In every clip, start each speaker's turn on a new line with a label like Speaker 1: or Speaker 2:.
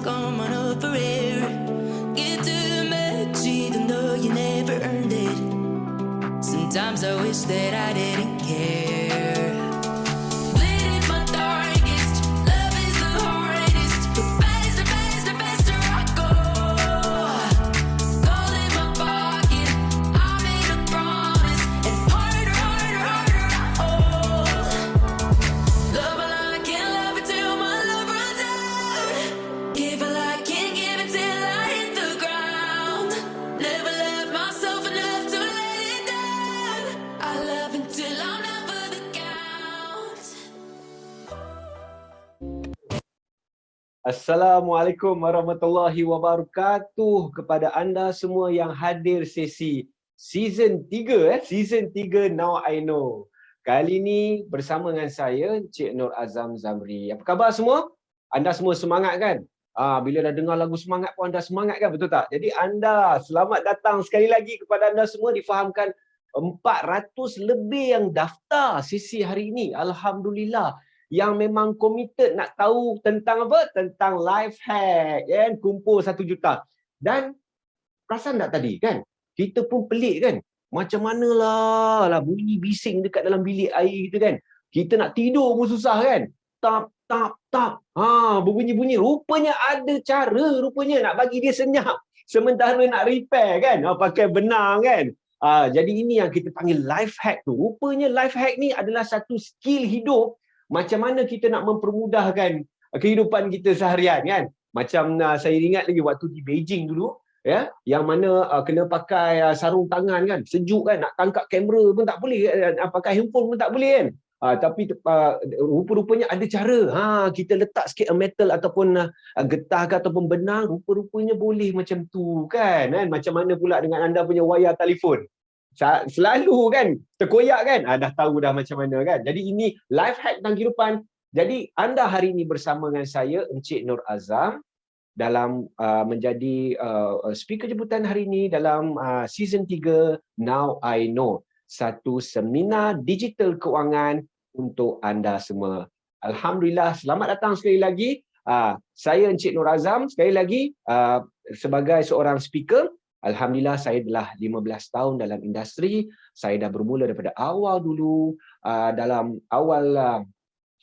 Speaker 1: come on over here. Get too much even though you never earned it. Sometimes I wish that I didn't care. Bleeding my darkest, love is the hardest. The faster, faster, faster I go. Gold in my pocket, I made a promise. And harder, harder, harder I hold. Love while I can't love it till my love runs out. Give while I can't give it till I hit the ground. Never love myself enough to let it down. I love until I'm never the count.
Speaker 2: Assalamualaikum warahmatullahi wabarakatuh kepada anda semua yang hadir sesi season 3 season 3 Now I Know. Kali ini bersama dengan saya Encik Nur Azam Zamri. Apa khabar semua? Anda semua semangat kan? Bila dah dengar lagu semangat pun anda semangat kan, betul tak? Jadi anda selamat datang sekali lagi kepada anda semua. Difahamkan 400 lebih yang daftar sesi hari ini. Alhamdulillah. Yang memang committed nak tahu tentang apa? Tentang life hack, kan? Kumpul 1 juta. Dan perasan tak tadi kan? Kita pun pelik kan? Macam manalah bunyi bising dekat dalam bilik air kita kan? Kita nak tidur pun susah kan? Tap, tap, tap. Berbunyi-bunyi. Rupanya ada cara rupanya nak bagi dia senyap. Sementara nak repair kan? Pakai benang kan? Jadi ini yang kita panggil life hack tu. Rupanya life hack ni adalah satu skill hidup. Macam mana kita nak mempermudahkan kehidupan kita seharian kan? Macam saya ingat lagi waktu di Beijing dulu, ya, yang mana kena pakai sarung tangan kan, sejuk kan, nak tangkap kamera pun tak boleh, pakai handphone pun tak boleh kan. Tapi rupa-rupanya ada cara. Kita letak sikit metal ataupun getah ke ataupun benang, rupa-rupanya boleh macam tu kan. Macam mana pula dengan anda punya wayar telefon? Selalu kan terkoyak kan, dah tahu dah macam mana kan. Jadi ini life hack tentang kehidupan. Jadi anda hari ini bersama dengan saya Encik Nur Azam dalam menjadi speaker jemputan hari ini dalam season 3 Now I Know, satu seminar digital keuangan untuk anda semua. Alhamdulillah, selamat datang sekali lagi. Saya Encik Nur Azam sekali lagi sebagai seorang speaker. Alhamdulillah, saya dah 15 tahun dalam industri. Saya dah bermula daripada awal dulu. Dalam awal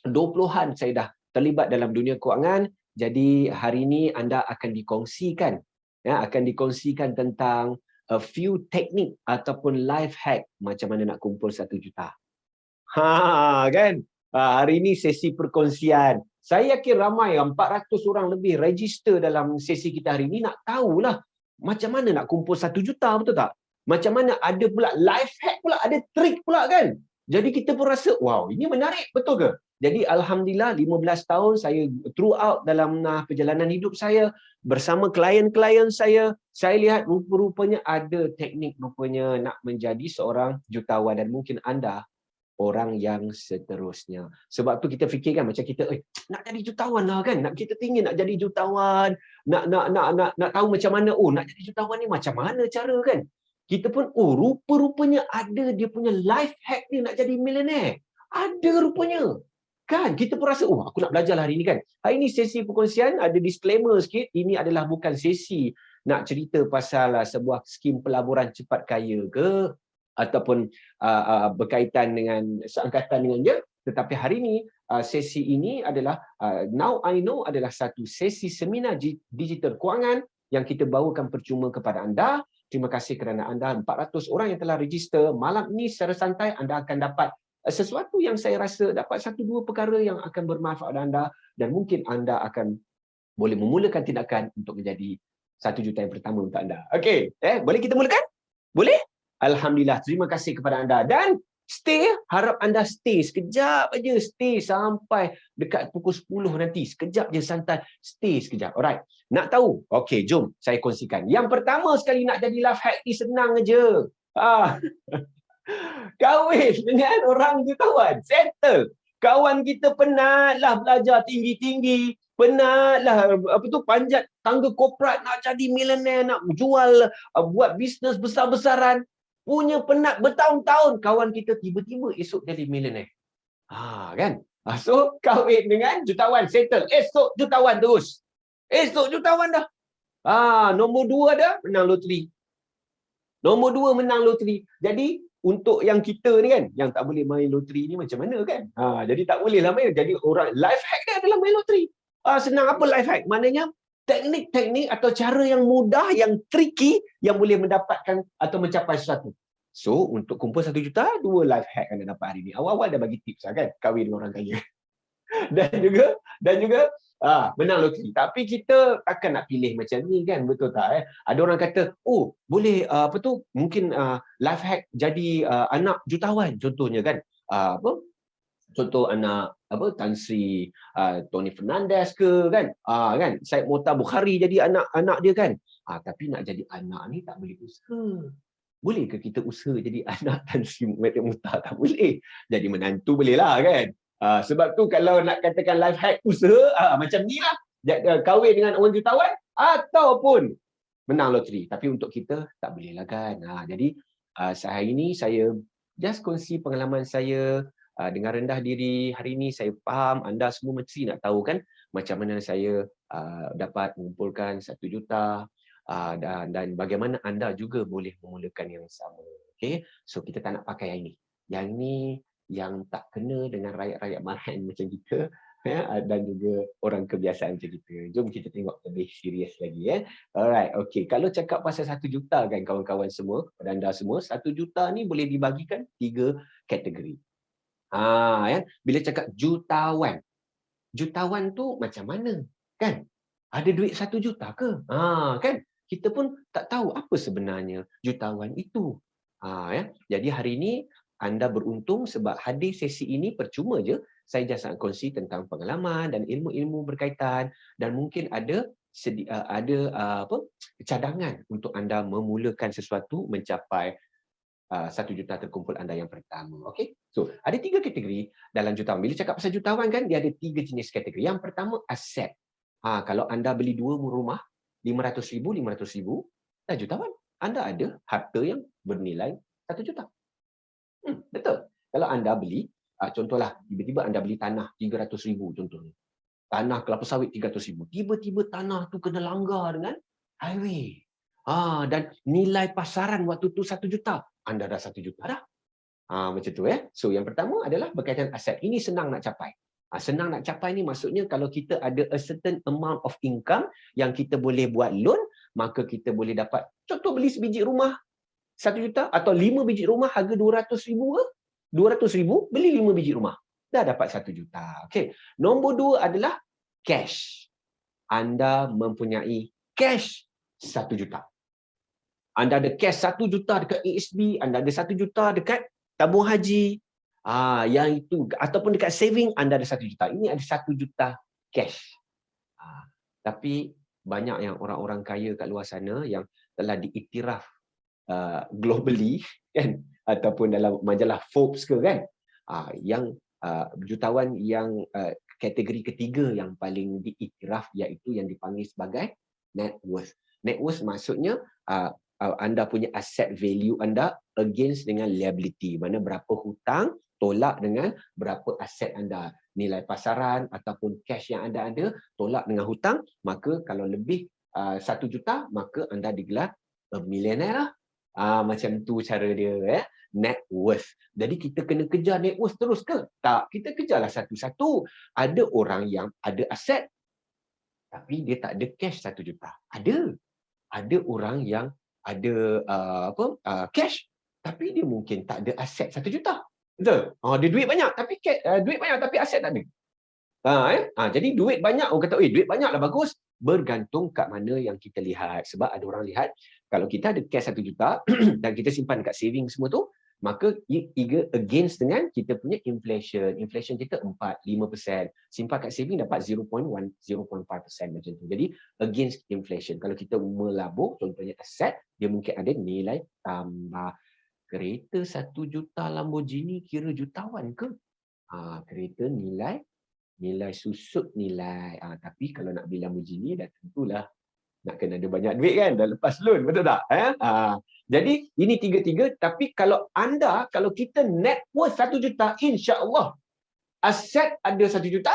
Speaker 2: 20-an saya dah terlibat dalam dunia kewangan. Jadi hari ini anda akan dikongsikan, akan dikongsikan tentang a few teknik ataupun life hack macam mana nak kumpul 1 juta. Kan? Hari ini sesi perkongsian. Saya yakin ramai 400 orang lebih register dalam sesi kita hari ini nak tahulah macam mana nak kumpul 1 juta, betul tak? Macam mana ada pula life hack pula, ada trik pula kan? Jadi kita pun rasa, wow, ini menarik, betul ke? Jadi Alhamdulillah 15 tahun saya throughout dalam perjalanan hidup saya bersama klien-klien saya lihat rupa-rupanya ada teknik rupanya nak menjadi seorang jutawan, dan mungkin anda orang yang seterusnya. Sebab tu kita fikirkan macam kita nak jadi jutawan lah kan, nak kita tinggi nak jadi jutawan, nak tahu macam mana nak jadi jutawan ni macam mana cara kan. Kita pun rupa-rupanya ada dia punya life hack ni nak jadi millionaire. Ada rupanya. Kan kita pun rasa aku nak belajar lah hari ni kan. Hari ni sesi perkongsian, ada disclaimer sikit, ini adalah bukan sesi nak cerita pasal sebuah skim pelaburan cepat kaya ke ataupun berkaitan dengan seangkatan dengan dia. Tetapi hari ini sesi ini adalah Now I Know adalah satu sesi seminar digital kewangan yang kita bawakan percuma kepada anda. Terima kasih kerana anda 400 orang yang telah register. Malam ini secara santai anda akan dapat sesuatu yang saya rasa dapat 1-2 perkara yang akan bermanfaat anda, dan mungkin anda akan boleh memulakan tindakan untuk menjadi 1 juta yang pertama untuk anda. Okey, boleh kita mulakan? Boleh? Alhamdulillah, terima kasih kepada anda. Dan stay, harap anda stay sekejap aja, stay sampai dekat pukul 10 nanti. Sekejap je santai, stay sekejap. Alright. Nak tahu? Okey, jom saya kongsikan. Yang pertama sekali nak jadi life hack ni senang aja. Kahwin dengan orang jutawan, settle. Kawan kita penatlah belajar tinggi-tinggi, penatlah panjat tangga korporat nak jadi millionaire, nak jual, buat bisnes besar-besaran. Punya penat bertahun-tahun, kawan kita tiba-tiba esok jadi millionaire. Kan? So kahwin dengan jutawan, settle. Esok jutawan terus. Esok jutawan dah. Nombor 2 dah menang loteri. Nombor 2 menang loteri. Jadi untuk yang kita ni kan, yang tak boleh main loteri ni macam mana kan? Jadi tak boleh lah main. Jadi orang life hack dia adalah main loteri. Senang apa life hack? Maknanya teknik-teknik atau cara yang mudah, yang tricky yang boleh mendapatkan atau mencapai sesuatu. So, untuk kumpul 1 juta, 2 life hack anda dapat hari ni. Awal-awal dah bagi tips lah kan, kahwin dengan orang kaya. dan juga menang loteri. Tapi kita takkan nak pilih macam ni kan, betul tak? Ada orang kata, oh boleh mungkin life hack jadi anak jutawan contohnya kan. Contoh anak Tan Sri Tony Fernandez ke kan, kan Syed Mokhtar Bukhari jadi anak dia kan. Tapi nak jadi anak ni tak boleh usaha. Boleh ke kita usaha jadi anak Tan Sri Mokhtar? Tak boleh. Jadi menantu boleh lah kan. Sebab tu kalau nak katakan life hack usaha, macam ni lah. Kahwin dengan orang jutawan ataupun menang loteri. Tapi untuk kita tak boleh lah kan. Jadi hari ini saya just kongsi pengalaman saya dengan rendah diri. Hari ini saya faham anda semua mesti nak tahu kan macam mana saya dapat mengumpulkan 1 juta dan bagaimana anda juga boleh memulakan yang sama. Okay? So kita tak nak pakai yang ini. Yang ini yang tak kena dengan rakyat-rakyat marahan macam kita dan juga orang kebiasaan macam kita. Jom kita tengok lebih serius lagi. Alright, okay. Kalau cakap pasal 1 juta kan kawan-kawan semua, pada anda semua, 1 juta ni boleh dibagikan 3 kategori. Bila cakap jutawan, jutawan tu macam mana? Kan? Ada duit 1 juta ke? Kan? Kita pun tak tahu apa sebenarnya jutawan itu. Jadi hari ini anda beruntung sebab hadir sesi ini percuma je. Saya just nak kongsi tentang pengalaman dan ilmu-ilmu berkaitan dan mungkin ada cadangan untuk anda memulakan sesuatu mencapai 1 juta terkumpul anda yang pertama. Okay? So, ada 3 kategori dalam jutawan. Bila cakap pasal jutawan kan, dia ada 3 jenis kategori. Yang pertama, aset. Kalau anda beli 2 rumah, 500,000, dah jutawan. Anda ada harta yang bernilai 1 juta. Betul. Kalau anda beli, contohlah, tiba-tiba anda beli tanah 300,000 contohnya. Tanah kelapa sawit 300,000. Tiba-tiba tanah tu kena langgar dengan highway. Dan nilai pasaran waktu tu 1 juta. Anda dah 1 juta dah. Macam tu ya. So yang pertama adalah berkaitan aset. Ini senang nak capai. Senang nak capai ni maksudnya kalau kita ada a certain amount of income yang kita boleh buat loan, maka kita boleh dapat, contoh beli sebiji rumah 1 juta atau 5 biji rumah harga 200,000 ke? 200,000 beli 5 biji rumah. Dah dapat 1 juta. Okay. Nombor 2 adalah cash. Anda mempunyai cash 1 juta. Anda ada cash 1 juta dekat ASB, anda ada 1 juta dekat tabung haji. Yang itu ataupun dekat saving anda ada 1 juta. Ini ada 1 juta cash. Tapi banyak yang orang-orang kaya kat luar sana yang telah diiktiraf globally kan ataupun dalam majalah Forbes ke kan yang jutawan yang kategori ketiga yang paling diiktiraf iaitu yang dipanggil sebagai net worth. Net worth maksudnya anda punya asset value anda against dengan liability, mana berapa hutang tolak dengan berapa aset anda, nilai pasaran ataupun cash yang anda ada tolak dengan hutang, maka kalau lebih 1 juta maka anda digelar millionaire lah. Macam tu cara dia ya. Net worth. Jadi kita kena kejar net worth terus ke? Tak, kita kejarlah satu-satu. Ada orang yang ada aset tapi dia tak ada cash 1 juta. Ada orang yang ada cash tapi dia mungkin tak ada aset 1 juta. Betul? Dia duit banyak tapi aset tak ada. Jadi duit banyak, orang kata, duit banyak lah bagus. Bergantung kat mana yang kita lihat. Sebab ada orang lihat, kalau kita ada cash 1 juta dan kita simpan dekat saving semua tu, maka ia against dengan kita punya inflation. Inflation kita 4-5%. Simpan kat saving dapat 0.1-0.5% macam tu. Jadi against inflation. Kalau kita melabur, contohnya aset, dia mungkin ada nilai tambah. Kereta 1 juta Lamborghini kira jutawan ke? Kereta nilai susut nilai. Tapi kalau nak beli Lamborghini dah tentulah nak kena ada banyak duit kan, dah lepas loan, betul tak? Jadi ini tiga-tiga, tapi kalau kita net worth 1 juta, insya-Allah aset ada 1 juta,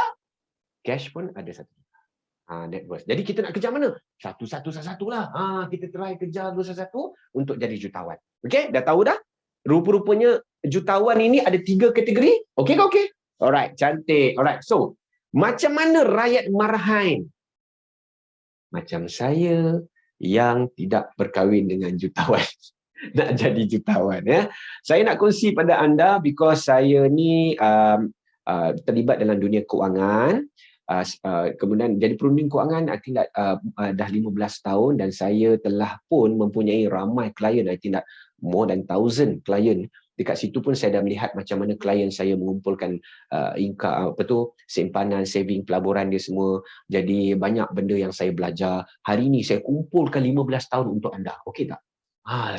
Speaker 2: cash pun ada 1 juta. Net worth. Jadi kita nak kejar mana? Satu-satu lah. Kita try kejar satu-satu untuk jadi jutawan. Okey, dah tahu dah? Rupa-rupanya jutawan ini ada 3 kategori. Okey ke okey? Alright, cantik. Alright, so macam mana rakyat marahan? Macam saya yang tidak berkahwin dengan jutawan. Nak jadi jutawan, ya. Saya nak kongsi pada anda because saya ni terlibat dalam dunia kewangan. Kemudian jadi perunding kewangan I think dah 15 tahun dan saya telah pun mempunyai ramai klien, I think more than 1,000 klien. Dekat situ pun saya dah melihat macam mana klien saya mengumpulkan income, simpanan, saving, pelaburan dia semua. Jadi banyak benda yang saya belajar. Hari ini saya kumpulkan 15 tahun untuk anda. Okey tak?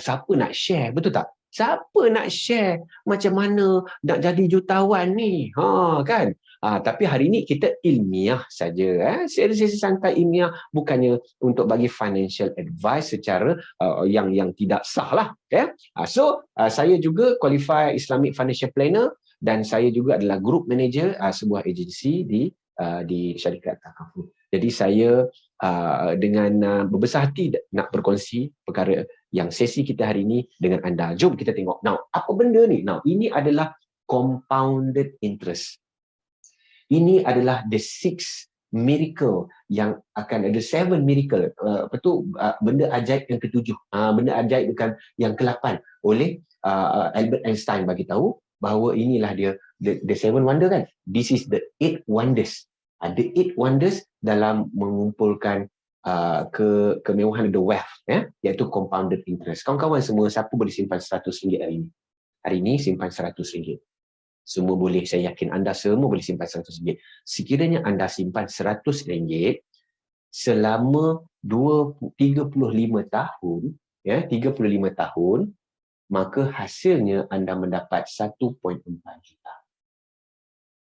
Speaker 2: Siapa nak share, betul tak? Siapa nak share macam mana nak jadi jutawan ni? Kan? Tapi hari ini kita ilmiah saja. Sesi santai ilmiah, bukannya untuk bagi financial advice secara yang tidak sah lah. Saya juga qualified Islamic Financial Planner dan saya juga adalah group manager sebuah agensi di syarikat Takaful. Jadi saya dengan berbesar hati nak berkongsi perkara yang sesi kita hari ini dengan anda. Jom kita tengok. Now, apa benda ni? Now, ini adalah compounded interest. Ini adalah the 6 miracle yang akan ada 7 miracle. Benda ajaib yang ke-7. Benda ajaib bukan yang ke-8 oleh Albert Einstein bagi tahu bahawa inilah dia the 7 wonder kan. This is the 8 wonders. The 8 wonders dalam mengumpulkan kemewahan the wealth, iaitu compounded interest. Kawan-kawan semua, siapa boleh simpan RM100 hari ini? Hari ini simpan RM100. Semua boleh, saya yakin anda semua boleh simpan RM100. Sekiranya anda simpan RM100 selama 35 tahun, 35 tahun, maka hasilnya anda mendapat 1.4 juta.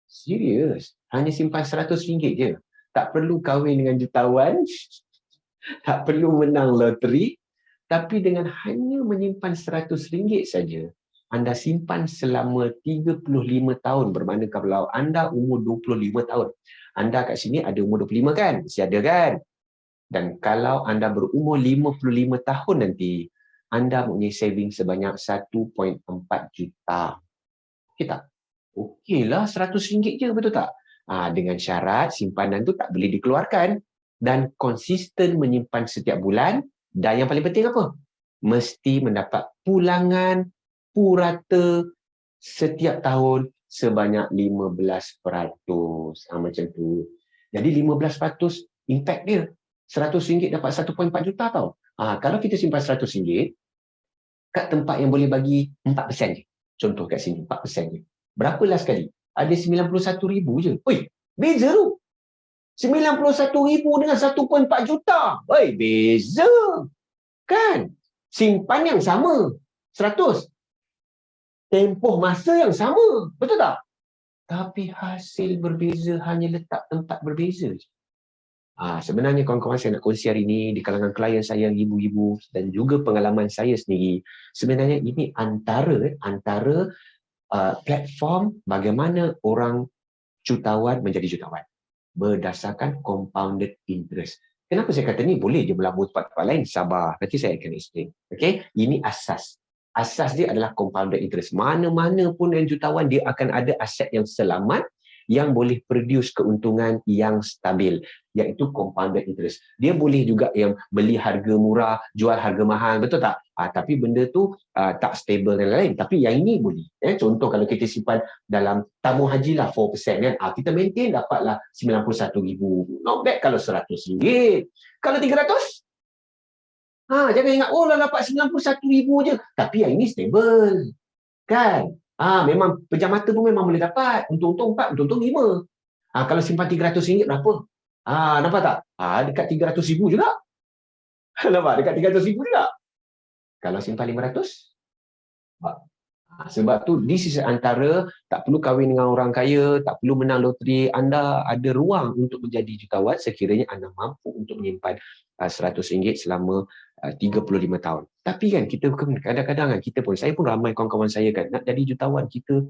Speaker 2: Serius, hanya simpan RM100 je. Tak perlu kahwin dengan jutawan, tak perlu menang loteri, tapi dengan hanya menyimpan RM100 saja, anda simpan selama 35 tahun. Bermakna kalau anda umur 25 tahun, anda kat sini ada umur 25 kan? Mesti ada kan? Dan kalau anda berumur 55 tahun nanti, anda mempunyai saving sebanyak 1.4 juta. Okey tak? Okeylah, RM100 je, betul tak? Dengan syarat simpanan tu tak boleh dikeluarkan dan konsisten menyimpan setiap bulan, dan yang paling penting apa? Mesti mendapat pulangan purata setiap tahun sebanyak 15%. Macam tu. Jadi 15% impact dia. RM100 dapat 1.4 juta tau. Kalau kita simpan RM100 kat tempat yang boleh bagi 4% je. Contoh kat sini 4% je. Berapalah sekali? Ada 91,000 je. Oi, beza tu. 91,000 dengan 1.4 juta. Oi, beza. Kan? Simpan yang sama. 100. Tempoh masa yang sama. Betul tak? Tapi hasil berbeza, hanya letak tempat berbeza. Sebenarnya kawan-kawan, saya nak kongsi hari ini di kalangan klien saya, ibu-ibu, dan juga pengalaman saya sendiri. Sebenarnya ini antara platform bagaimana orang jutawan menjadi jutawan. Berdasarkan compounded interest. Kenapa saya kata ni boleh je melabur tempat-tempat lain? Sabar, nanti saya akan explain. Okay? Ini asas. Asas dia adalah compounded interest. Mana-mana pun yang jutawan, dia akan ada aset yang selamat yang boleh produce keuntungan yang stabil, iaitu compounded interest. Dia boleh juga yang beli harga murah, jual harga mahal, betul tak? Tapi benda tu tak stable dan lain-lain. Tapi yang ini boleh. Contoh kalau kita simpan dalam tabung haji lah 4% kan, kita maintain dapatlah 91,000. Not bad kalau RM100. Kalau 300? Jangan ingat, dah dapat 91,000 je. Tapi yang ini stable. Kan? Memang pejam mata pun memang boleh dapat. Untung-untung 4, untung-untung 5. Kalau simpan RM300 berapa? Nampak tak? Dekat RM300,000 juga. Nampak? Dekat RM300,000 juga. Kalau simpan RM500? Sebab tu, this is antara tak perlu kahwin dengan orang kaya, tak perlu menang loteri. Anda ada ruang untuk menjadi jutawan sekiranya anda mampu untuk menyimpan RM100 selama 35 tahun. Tapi kan kita kadang-kadang kan kita pun, saya pun ramai kawan-kawan saya kan nak jadi jutawan, kita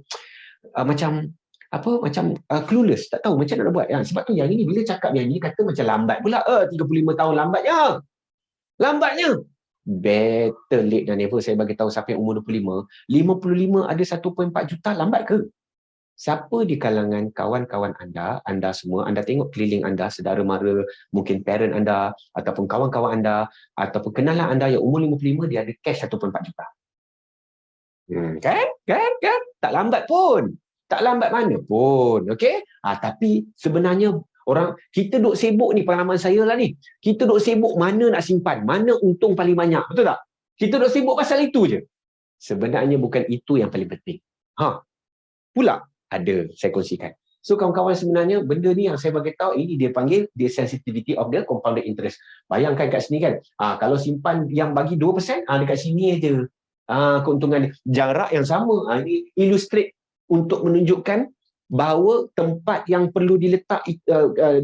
Speaker 2: macam macam clueless, tak tahu macam mana nak buat. Sebab tu yang ini bila cakap yang ini kata macam lambat pula. 35 tahun lambatnya. Better late than never. Saya bagi tahu siapa yang umur 55 ada 1.4 juta, lambat ke? Siapa di kalangan kawan-kawan anda semua, anda tengok keliling anda, saudara mara, mungkin parent anda, ataupun kawan-kawan anda, ataupun kenalan anda yang umur 55, dia ada cash 1.4 juta. Kan? Tak lambat pun. Tak lambat mana pun. Okey? Tapi sebenarnya kita duk sibuk ni, pengalaman saya lah ni. Kita duk sibuk mana nak simpan, mana untung paling banyak. Betul tak? Kita duk sibuk pasal itu je. Sebenarnya bukan itu yang paling penting. Pula ada saya kongsikan. So kawan-kawan, sebenarnya benda ni yang saya bagi tahu, ini dia panggil the sensitivity of the compounded interest. Bayangkan kat sini kan, kalau simpan yang bagi 2%, dekat sini aja keuntungan jarak yang sama. Ini illustrate untuk menunjukkan bahawa tempat yang perlu diletak,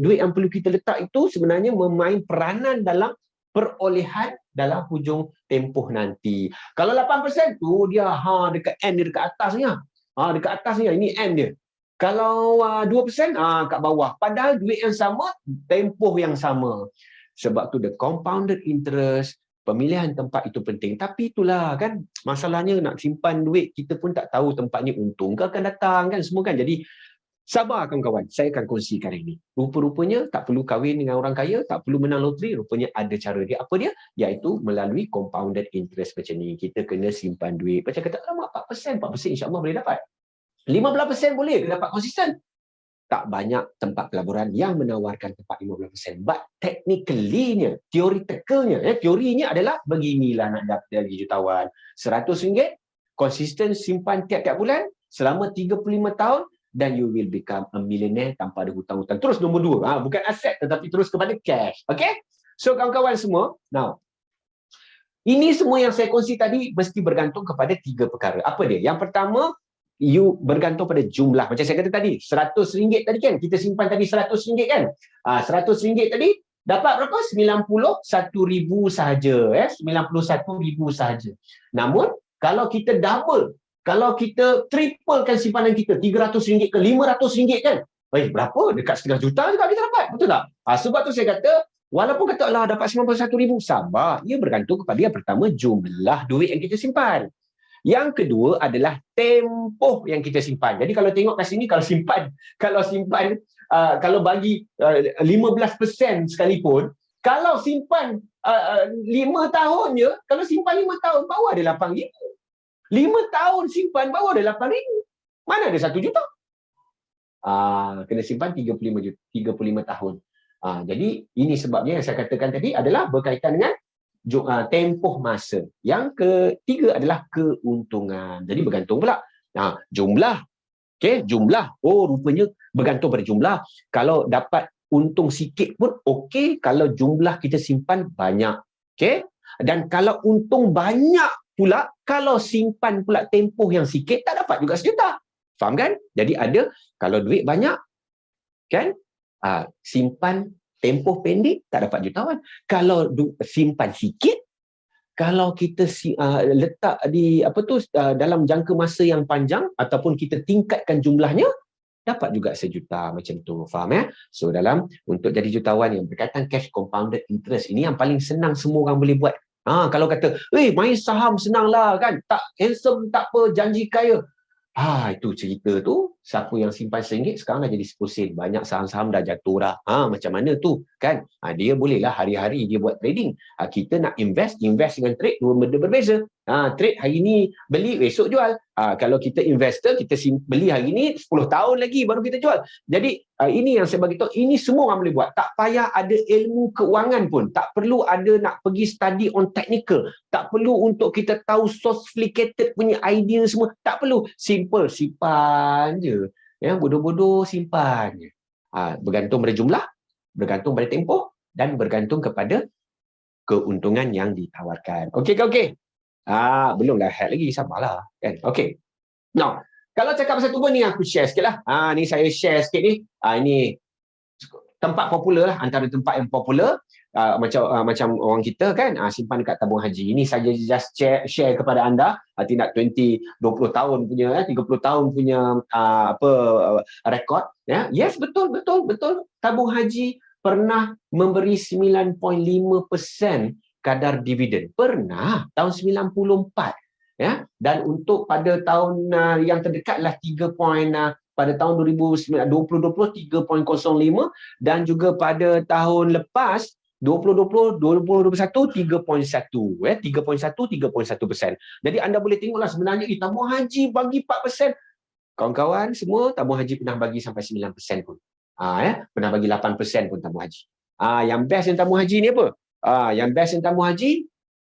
Speaker 2: duit yang perlu kita letak itu sebenarnya memain peranan dalam perolehan dalam hujung tempoh nanti. Kalau 8% tu dia dekat end dia, dekat atasnya. Dekat atasnya, ini end dia. Kalau 2% kat bawah. Padahal duit yang sama, tempoh yang sama. Sebab tu the compounded interest, pemilihan tempat itu penting. Tapi itulah kan, masalahnya nak simpan duit, kita pun tak tahu tempat ni untung ke akan datang kan, semua kan. Jadi sabar kawan-kawan, saya akan kongsikan ini. Rupa-rupanya tak perlu kahwin dengan orang kaya, tak perlu menang loteri, rupanya ada cara dia. Apa dia? Iaitu melalui compounded interest macam ni. Kita kena simpan duit. Macam kata, 4% insya-Allah boleh dapat. 15% boleh ke dapat konsisten? Tak banyak tempat pelaburan yang menawarkan tempat 15%. But technically-nya, teorinya adalah beginilah nak dapat dari jutawan. RM100, konsisten simpan tiap-tiap bulan selama 35 tahun, dan you will become a millionaire tanpa ada hutang-hutang. Terus nombor 2, bukan aset tetapi terus kepada cash. Okay? So kawan-kawan semua, now, ini semua yang saya kongsi tadi mesti bergantung kepada 3 perkara. Apa dia? Yang pertama, you bergantung pada jumlah. Macam saya kata tadi, RM100 tadi kan, kita simpan tadi RM100 kan. RM100 tadi dapat berapa? RM91,000 sahaja. RM91,000 sahaja. Namun, kalau kita double, kalau kita triplekan simpanan kita, RM300 ke RM500 kan, berapa? Dekat setengah juta juga kita dapat. Betul tak? Sebab tu saya kata, walaupun kata Allah dapat RM91,000, sabar. Ia bergantung kepada yang pertama, jumlah duit yang kita simpan. Yang kedua adalah tempoh yang kita simpan. Jadi kalau tengok kat sini, kalau bagi 15% sekalipun, kalau simpan 5 tahun je, kalau simpan 5 tahun, baru ada RM8,000. 5 tahun simpan, baru ada RM8,000. Mana ada RM1 juta? Kena simpan 35 tahun. Jadi ini sebabnya yang saya katakan tadi adalah berkaitan dengan tempoh masa. Yang ketiga adalah keuntungan. Jadi bergantung pula. Jumlah. Okay, jumlah. Rupanya bergantung pada jumlah. Kalau dapat untung sikit pun okey, kalau jumlah kita simpan banyak. Okay? Dan kalau untung banyak pula, kalau simpan pula tempoh yang sikit, tak dapat juga RM1 juta. Faham kan? Jadi ada, kalau duit banyak, kan? Simpan tempoh pendek, tak dapat jutawan. Kalau simpan sikit, kalau kita letak di dalam jangka masa yang panjang, ataupun kita tingkatkan jumlahnya, dapat juga RM1 juta macam tu. Faham ya? So untuk jadi jutawan yang berkaitan cash compounded interest, ini yang paling senang semua orang boleh buat. Kalau kata, main saham senang lah kan, tak handsome, tak apa, janji kaya. Itu cerita tu, siapa yang simpan RM1 sekarang dah jadi RM10. Banyak saham-saham dah jatuh dah. Macam mana tu kan? Dia bolehlah hari-hari dia buat trading. Kita nak invest dengan trade, dua benda berbeza. Trade hari ni beli, esok jual. Kalau kita investor, kita beli hari ni 10 tahun lagi baru kita jual. Jadi ini yang saya bagi tahu, ini semua orang boleh buat. Tak payah ada ilmu keuangan pun. Tak perlu ada nak pergi study on technical. Tak perlu untuk kita tahu sophisticated punya idea semua. Tak perlu. Simple, simpan je. Bodoh-bodoh simpan je. Bergantung pada jumlah, bergantung pada tempoh, dan bergantung kepada keuntungan yang ditawarkan. Okey. Belumlah hack lagi, sabarlah kan. Okey. Now, kalau cakap pasal tu pun ni aku share sikitlah. Ni saya share sikit ni. Ini tempat popular lah, antara tempat yang popular macam orang kita kan simpan dekat tabung haji. Ini saja just share kepada anda tidak 20 tahun punya 30 tahun punya rekod ya. Yes, betul tabung haji pernah memberi 9.5% kadar dividen. Pernah tahun 94 ya, dan untuk pada tahun yang terdekatlah 3. Pada tahun 2020 3.05 dan juga pada tahun lepas 2020 2021 3.1 3.1%. Jadi anda boleh tengoklah sebenarnya tabung haji bagi 4%. Kawan-kawan semua, tabung haji pernah bagi sampai 9% pun. Pernah bagi 8% pun tabung haji. Yang best yang tabung haji ni apa? Yang best yang tabung haji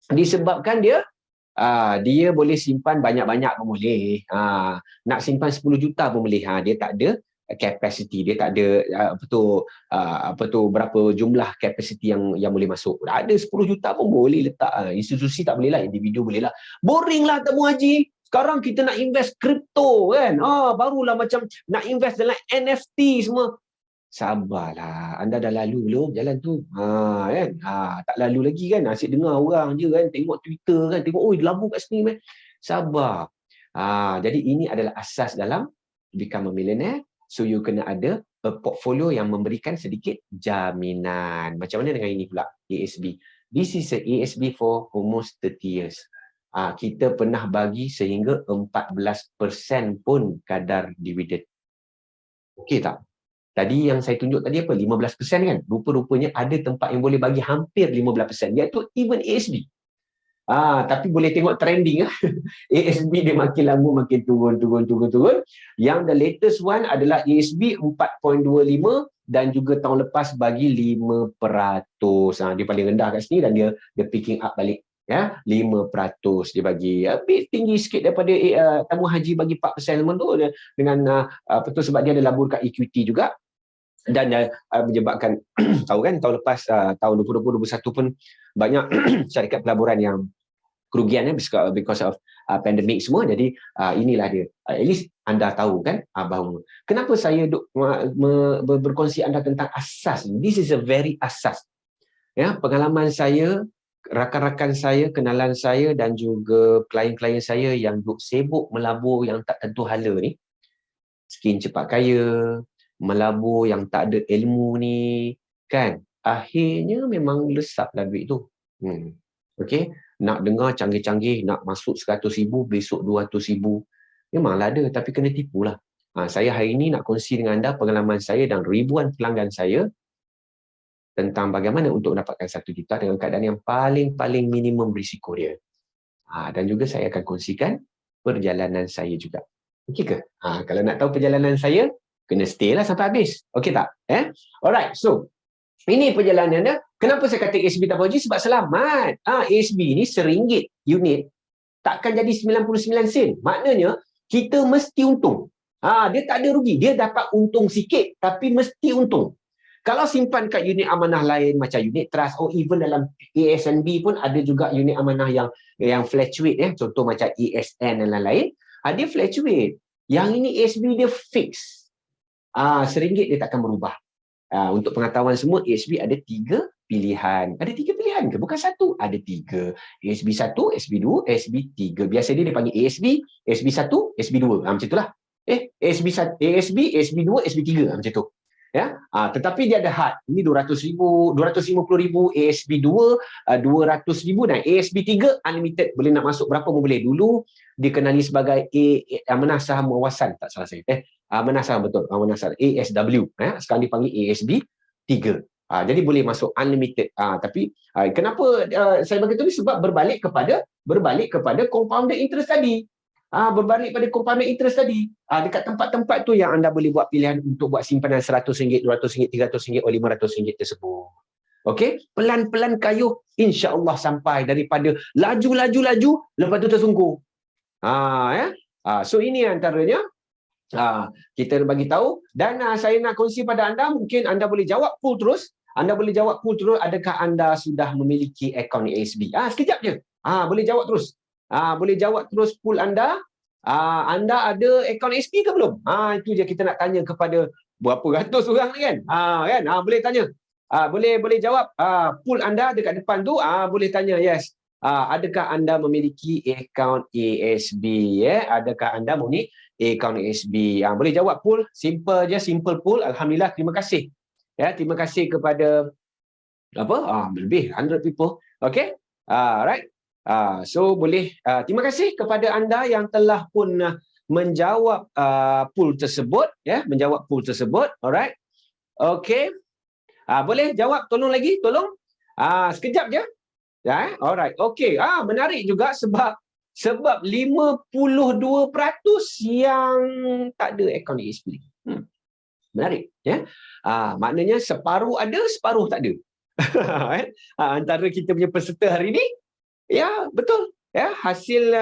Speaker 2: disebabkan dia boleh simpan banyak-banyak pun boleh. Nak simpan 10 juta pun boleh. Dia tak ada capacity, dia tak ada berapa jumlah capacity yang boleh masuk. Ada 10 juta pun boleh letak. Institusi tak boleh lah, individu boleh lah. Boring lah tabung haji. Sekarang kita nak invest kripto kan. Barulah macam nak invest dalam NFT semua. Sabarlah, anda dah lalu belum jalan tu? Kan? Tak lalu lagi kan? Asyik dengar orang je kan, tengok Twitter kan, tengok oi labu kat sini kan. Sabar. Jadi ini adalah asas dalam become a millionaire. So you kena ada a portfolio yang memberikan sedikit jaminan. Macam mana dengan ini pula? ASB. This is a ASB for almost 30 years. Kita pernah bagi sehingga 14% pun kadar dividen. Okey tak? Tadi yang saya tunjuk tadi apa? 15% kan? Rupa-rupanya ada tempat yang boleh bagi hampir 15%. Iaitu even ASB. Tapi boleh tengok trending. ASB dia makin lama makin turun. Yang the latest one adalah ASB 4.25 dan juga tahun lepas bagi 5%. Dia paling rendah kat sini dan dia picking up balik. Ya, 5% dia bagi. Lebih tinggi sikit daripada tabung haji bagi 4% tu dengan betul sebab dia ada labur kat equity juga. Dan menyebabkan tahu kan tahun lepas tahun 2020-2021 pun banyak syarikat pelaburan yang kerugian because of pandemic semua. Jadi inilah dia, at least anda tahu kan bahawa kenapa saya berkongsi anda tentang asas. This is a very asas ya, pengalaman saya, rakan-rakan saya, kenalan saya dan juga klien-klien saya yang duk sibuk melabur yang tak tentu hala ni, skin cepat kaya, melabur yang tak ada ilmu ni kan, akhirnya memang lesaplah duit tu. Okey, nak dengar canggih-canggih, nak masuk 100,000 besok 200,000, memanglah ada, tapi kena tipulah. Saya hari ini nak kongsi dengan anda pengalaman saya dan ribuan pelanggan saya tentang bagaimana untuk mendapatkan 1 juta dengan keadaan yang paling minimum risiko dia. Dan juga saya akan kongsikan perjalanan saya juga. Okey ke? Kalau nak tahu perjalanan saya, kena stay lah sampai habis. Okey tak? Alright, so ini perjalanannya. Kenapa saya kata ASB tak haji? Sebab selamat. ASB ni RM1 unit takkan jadi 99 sen. Maknanya kita mesti untung. Dia tak ada rugi. Dia dapat untung sikit tapi mesti untung. Kalau simpan kat unit amanah lain macam unit trust even dalam ASNB pun ada juga unit amanah yang fluctuate ya. Contoh macam ESN dan lain-lain. Dia fluctuate. Yang ini ASB dia fix. RM1 dia takkan berubah. Untuk pengetahuan semua, ASB ada 3 pilihan. Ada 3 pilihan ke? Bukan 1, ada 3. ASB 1, ASB 2, ASB 3. Biasa dia panggil ASB, ASB 1, ASB 2. Macam itulah. ASB 1, ASB, ASB 2, ASB 3. Macam tu. Ya, tetapi dia ada had. Ini 200,000, 250,000, ASB 2, 200,000 dan ASB 3 unlimited. Boleh nak masuk berapa pun boleh. Dulu dikenali sebagai amanah saham wawasan, tak salah saya. Amanah saham, betul. Amanah saham ASW. Sekarang dipanggil ASB 3. Jadi boleh masuk unlimited. Tapi kenapa saya bagi tahu ni? Sebab berbalik kepada compounded interest tadi. Berbalik pada compounded interest tadi. Dekat tempat-tempat tu yang anda boleh buat pilihan untuk buat simpanan RM100, RM200, RM300 atau RM500 tersebut. Okey, pelan-pelan kayuh, insya-Allah sampai daripada laju, lepas tu tersungkur. So ini antaranya kita bagi tahu dan saya nak kongsi pada anda, mungkin anda boleh jawab full terus. Adakah anda sudah memiliki akaun ASB? Sekejap je. Boleh jawab terus. Boleh jawab terus full anda. Anda ada akaun ASB ke belum? Itu je kita nak tanya kepada berapa ratus orang ni kan? Kan? Boleh tanya. Boleh jawab. Pool anda dekat depan tu, boleh tanya, yes. Adakah anda memiliki akaun ASB? Adakah anda memiliki akaun ASB? Boleh jawab pool. Simple je, simple pool. Alhamdulillah, terima kasih. Terima kasih kepada lebih 100 people. Okay? Right. So boleh, terima kasih kepada anda yang telah pun menjawab pool tersebut, menjawab pool tersebut. Alright. Okay. Boleh jawab, tolong lagi, tolong. Sekejap je. Alright. Okay. Menarik juga sebab 52% yang tak ada akaun ASB. Menarik, maknanya separuh ada, separuh tak ada. Antara kita punya peserta hari ini, ya betul. Hasil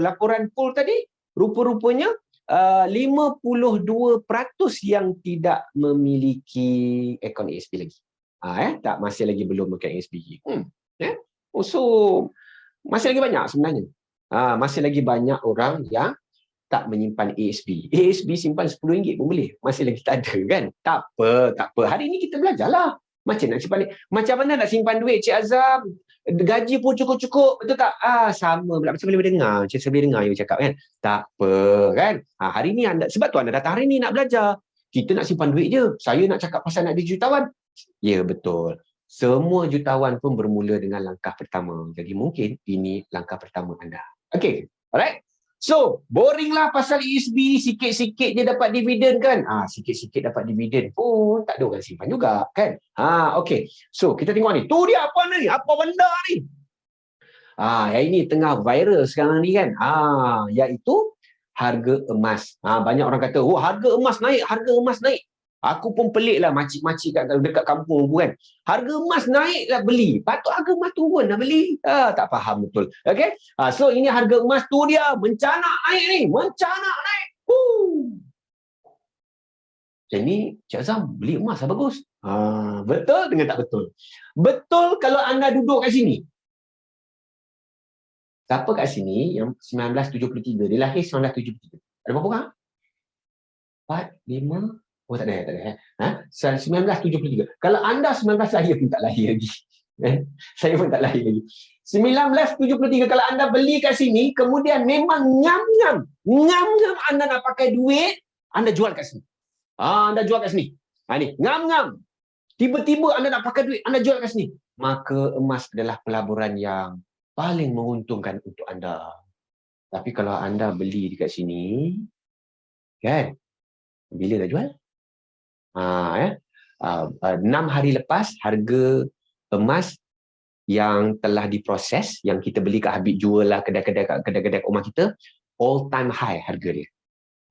Speaker 2: laporan poll tadi, rupa-rupanya 52% yang tidak memiliki akaun ASB lagi. Masih lagi belum pakai ASB. So masih lagi banyak sebenarnya. Masih lagi banyak orang yang tak menyimpan ASB. ASB simpan RM10 pun boleh. Masih lagi tak ada kan? Tak apa. Hari ini kita belajarlah. Macam nak simpan, macam mana nak simpan duit, Cik Azam? Gaji pun cukup-cukup, betul tak? Sama pula. Macam boleh dengar. Cik boleh dengar you cakap kan? Tak apa kan? Hari ni anda, sebab tu anda datang hari ni nak belajar. Kita nak simpan duit je. Saya nak cakap pasal nak jadi jutawan. Ya, betul. Semua jutawan pun bermula dengan langkah pertama. Jadi mungkin ini langkah pertama anda. Okay. Alright? So, boring lah pasal ASB, sikit-sikit je dapat dividen kan? Sikit-sikit dapat dividen pun tak ada orang simpan juga kan? Okay. So, kita tengok ni. Tu dia apa ni? Apa benda ni? Yang ini tengah viral sekarang ni kan? Iaitu harga emas. Banyak orang kata, harga emas naik. Aku pun pelik lah makcik-makcik dekat kampung aku kan. Harga emas naik lah beli. Patut harga emas turun lah beli. Tak faham betul. Okay. So ini harga emas tu dia. Mencanak naik ni. Mencanak naik. Jadi Cik Azam beli emas lah bagus. Betul dengan tak betul? Betul kalau anda duduk kat sini. Siapa kat sini yang 1973? Dia lahir 1973. Ada berapa orang? 4, 5... tak ada. 1973. Kalau anda 19 lahir pun tak lahir lagi. Saya pun tak lahir lagi. 1973 kalau anda beli kat sini, kemudian memang ngam-ngam anda nak pakai duit, anda jual kat sini. Anda jual kat sini. Ni, ngam-ngam. Tiba-tiba anda nak pakai duit, anda jual kat sini. Maka emas adalah pelaburan yang paling menguntungkan untuk anda. Tapi kalau anda beli dekat sini, kan? Bila dah jual? 6 hari lepas harga emas yang telah diproses, yang kita beli kat Habib Jewel lah, kedai-kedai rumah kita, all time high harga dia.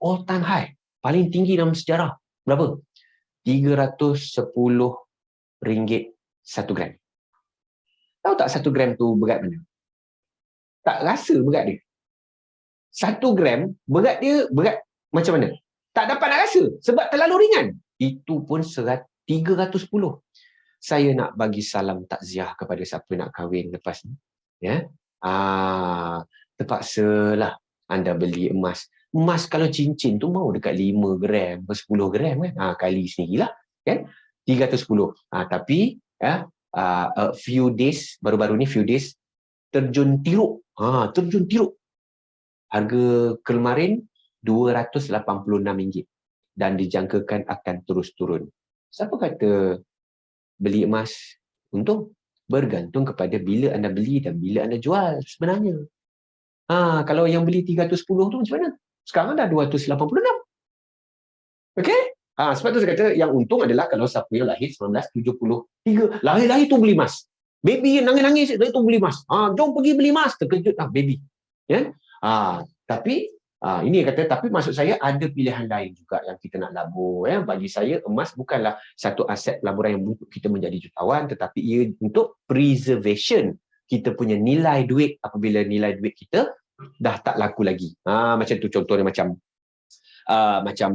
Speaker 2: All time high. Paling tinggi dalam sejarah. Berapa? RM310 1 gram. Tahu tak 1 gram tu berat mana? Tak rasa berat dia. 1 gram berat dia berat macam mana? Tak dapat nak rasa sebab terlalu ringan. Itu pun 310. Saya nak bagi salam takziah kepada siapa nak kahwin lepas ni. Terpaksalah anda beli emas. Emas kalau cincin tu mau dekat 5 gram, 10 gram kan. Kali sendirilah kan. 310. Tapi few days, baru-baru ni terjun tiruk. Terjun tiruk. Harga kemarin RM286 dan dijangkakan akan terus turun. Siapa kata beli emas untung? Bergantung kepada bila anda beli dan bila anda jual sebenarnya. Kalau yang beli 310 tu macam mana? Sekarang dah 286. Okey? Sebab tu saya kata yang untung adalah kalau siapa yang lahir 1973. Lahir-lahir tu beli emas. Baby nangis-nangis tu beli emas. Jom pergi beli emas. Terkejut baby. Tapi ini kata, tapi maksud saya ada pilihan lain juga yang kita nak labur. Bagi saya emas bukanlah satu aset pelaburan yang untuk kita menjadi jutawan, tetapi ia untuk preservation kita punya nilai duit apabila nilai duit kita dah tak laku lagi. Macam tu contohnya macam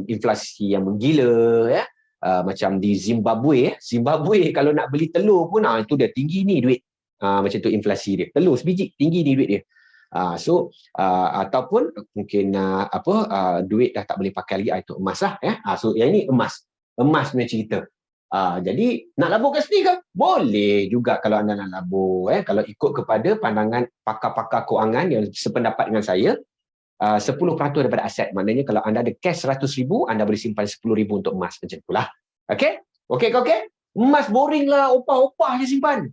Speaker 2: inflasi yang menggila, macam di Zimbabwe. Zimbabwe kalau nak beli telur pun itu dia tinggi ni duit. Macam tu inflasi dia. Telur sebiji tinggi ni duit dia. Ataupun mungkin duit dah tak boleh pakai lagi, itu emas lah ya. So yang ini emas punya cerita. Jadi nak labur kat sini ke? Boleh juga kalau anda nak labur. Kalau ikut kepada pandangan pakar-pakar kewangan yang sependapat dengan saya, 10% daripada aset. Maknanya kalau anda ada cash 100,000, anda boleh simpan 10,000 untuk emas. Macam itulah. Okey? Okey ke okey? Emas boring lah. Opah-opah je simpan.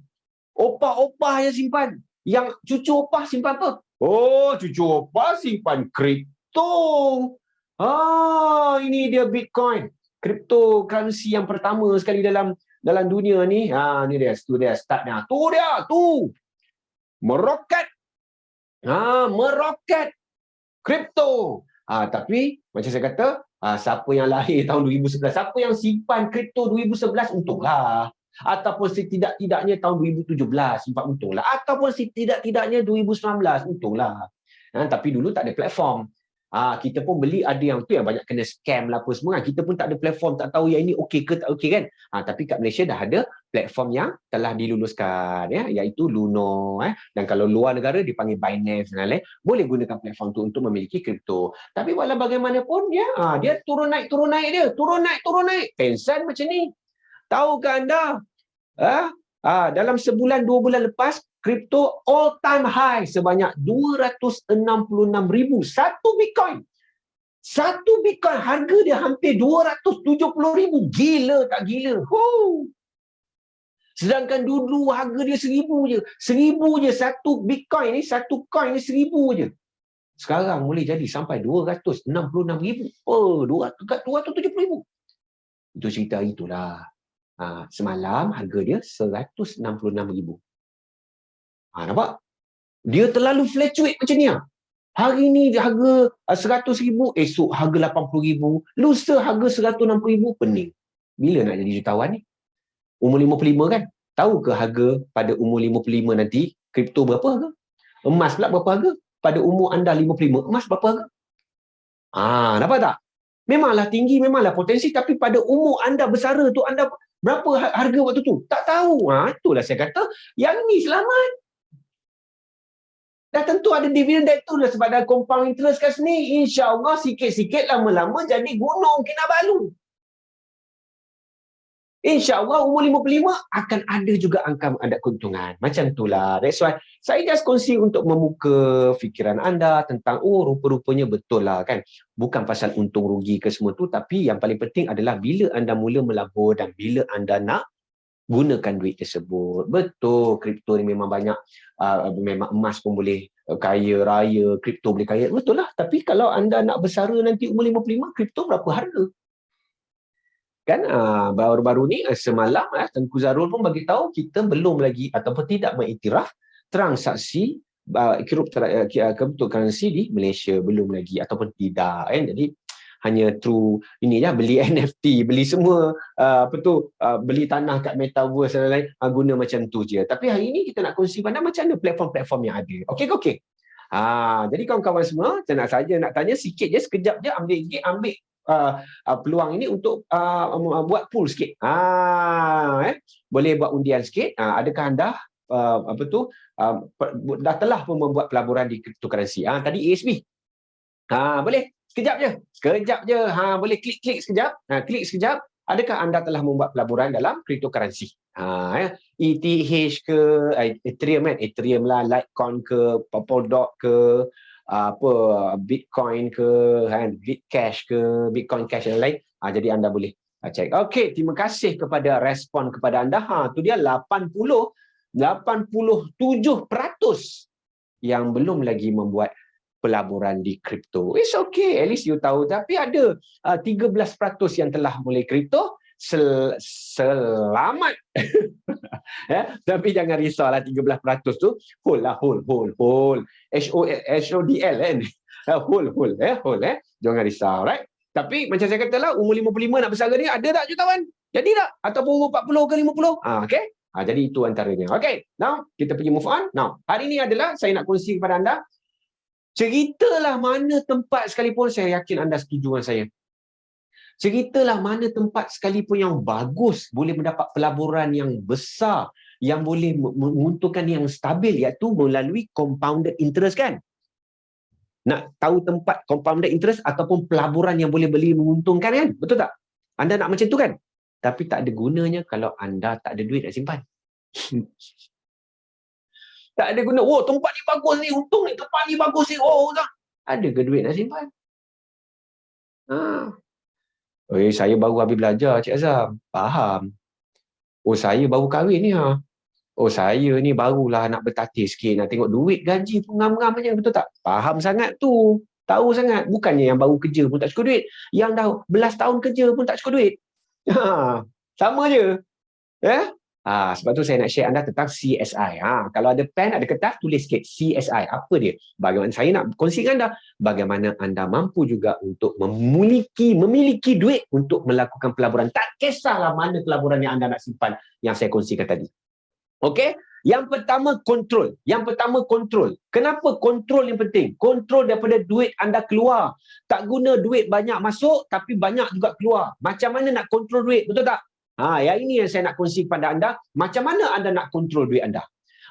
Speaker 2: Opah-opah je simpan. Yang cucu opah simpan apa? Oh, cucu opah simpan kripto. Ini dia Bitcoin. Cryptocurrency yang pertama sekali dalam dunia ni. Ni dia, startnya. Tu. Meroket. Meroket. Kripto. Tapi macam saya kata, siapa yang lahir tahun 2011, siapa yang simpan kripto 2011, untunglah. Ataupun setidak-tidaknya tahun 2017, simpan untunglah. Ataupun setidak-tidaknya 2019, untunglah. Tapi dulu tak ada platform. Kita pun beli, ada yang tu yang banyak kena scam lah apa semua. Kita pun tak ada platform, tak tahu yang ini okey ke tak okey kan. Tapi kat Malaysia dah ada platform yang telah diluluskan, iaitu Luno. Dan kalau luar negara dipanggil Binance dan lain, boleh gunakan platform tu untuk memiliki kripto. Tapi walau bagaimanapun, dia turun naik dia. Turun naik. Pensan macam ni. Tahukah anda? Dalam sebulan, 2 bulan lepas, kripto all time high sebanyak 266,000 satu Bitcoin. Satu Bitcoin harga dia hampir 270,000. Gila tak gila? Sedangkan dulu harga dia 1,000 je. 1,000 je satu Bitcoin ni, satu coin ni 1,000 je. Sekarang boleh jadi sampai 266,000. 270,000. Itu cerita itulah. Semalam harga dia 166,000. Nampak? Dia terlalu fluctuate macam ni. Hari ni harga 100,000, esok harga 80,000, lusa harga 160,000, pening. Bila nak jadi jutawan ni? Umur 55 kan? Tahu ke harga pada umur 55 nanti, kripto berapa harga? Emas pula berapa harga? Pada umur anda 55, emas berapa harga? Nampak tak? Memanglah tinggi, memanglah potensi, tapi pada umur anda bersara tu, anda berapa harga waktu tu? Tak tahu. Itulah saya kata, yang ni selamat. Dah tentu ada dividen dah, itulah sebab dah compound interest kat sini. InsyaAllah sikit-sikit lama-lama jadi gunung Kinabalu. InsyaAllah umur 55 akan ada juga angka ada keuntungan. Macam itulah. That's why saya just kongsi untuk membuka fikiran anda tentang, rupa-rupanya betul lah kan. Bukan pasal untung rugi ke semua tu, tapi yang paling penting adalah bila anda mula melabur dan bila anda nak gunakan duit tersebut. Betul, kripto ni memang banyak. Memang emas pun boleh kaya raya, kripto boleh kaya. Betul lah. Tapi kalau anda nak bersara nanti umur 55, kripto berapa harga? Kan baru-baru ni semalam Tengku Zarul pun bagi tahu kita belum lagi ataupun tidak mengiktiraf transaksi cryptocurrency di Malaysia, belum lagi ataupun tidak kan. Jadi hanya through ini ya, beli NFT, beli semua beli tanah kat metaverse dan lain-lain, guna macam tu je. Tapi hari ini kita nak kongsi pada macam mana platform-platform yang ada. Okey. Jadi kawan-kawan semua, saya nak tanya sikit je, sekejap je, ambil peluang ini untuk buat pool sikit. Boleh buat undian sikit. Adakah anda dah telah pun membuat pelaburan di cryptocurrency? Tadi ASB. Boleh sekejap je. Boleh klik sekejap. Klik sekejap. Adakah anda telah membuat pelaburan dalam cryptocurrency? ETH ke, Ethereum lah, Litecoin ke, Polkadot ke, Bitcoin ke, Bitcash ke, Bitcoin Cash dan lain. Jadi anda boleh cek. Okey, terima kasih kepada respon kepada anda. Tu dia 87% yang belum lagi membuat pelaburan di kripto. It's okay, at least you tahu. Tapi ada 13% yang telah mulai kripto. Selamat. Tapi jangan risaulah, 13% tu hold. HODL kan. Hold. Jangan risau, right? Tapi macam saya katalah, umur 55 nak bersara ni, ada tak jutawan? Jadi tak? Ataupun umur 40 ke 50? Okay? Jadi itu antaranya. Okay, now kita pergi move on. Now, hari ni adalah saya nak kongsi kepada anda, ceritalah mana tempat sekalipun, saya yakin anda setuju dengan saya. Ceritalah mana tempat sekalipun yang bagus, boleh mendapat pelaburan yang besar yang boleh menguntungkan yang stabil, iaitu melalui compounded interest kan. Nak tahu tempat compounded interest ataupun pelaburan yang boleh beli menguntungkan kan? Betul tak? Anda nak macam tu kan? Tapi tak ada gunanya kalau anda tak ada duit nak simpan. Tak ada guna. Oh, tempat ni bagus ni, untung ni, tempat ni bagus ni. Oh, tak. Ada ke duit nak simpan? Saya baru habis belajar, Cik Azam. Faham. Oh, saya baru kahwin ni. Oh, saya ni barulah nak bertatih sikit, nak tengok duit gaji pun ngam-ngam je, betul tak? Faham sangat tu. Tahu sangat. Bukannya yang baru kerja pun tak cukup duit. Yang dah belas tahun kerja pun tak cukup duit. Sama je. Sebab tu saya nak share anda tentang CSI. Kalau ada pen, ada kertas, tulis sikit CSI. Apa dia? Bagaimana saya nak kongsi dengan anda, bagaimana anda mampu juga untuk memiliki duit untuk melakukan pelaburan. Tak kisahlah mana pelaburan yang anda nak simpan yang saya kongsikan tadi. Okey? Yang pertama, kontrol. Kenapa kontrol yang penting? Kontrol daripada duit anda keluar. Tak guna duit banyak masuk, tapi banyak juga keluar. Macam mana nak kontrol duit? Betul tak? Yang ini yang saya nak kongsi kepada anda. Macam mana anda nak kontrol duit anda?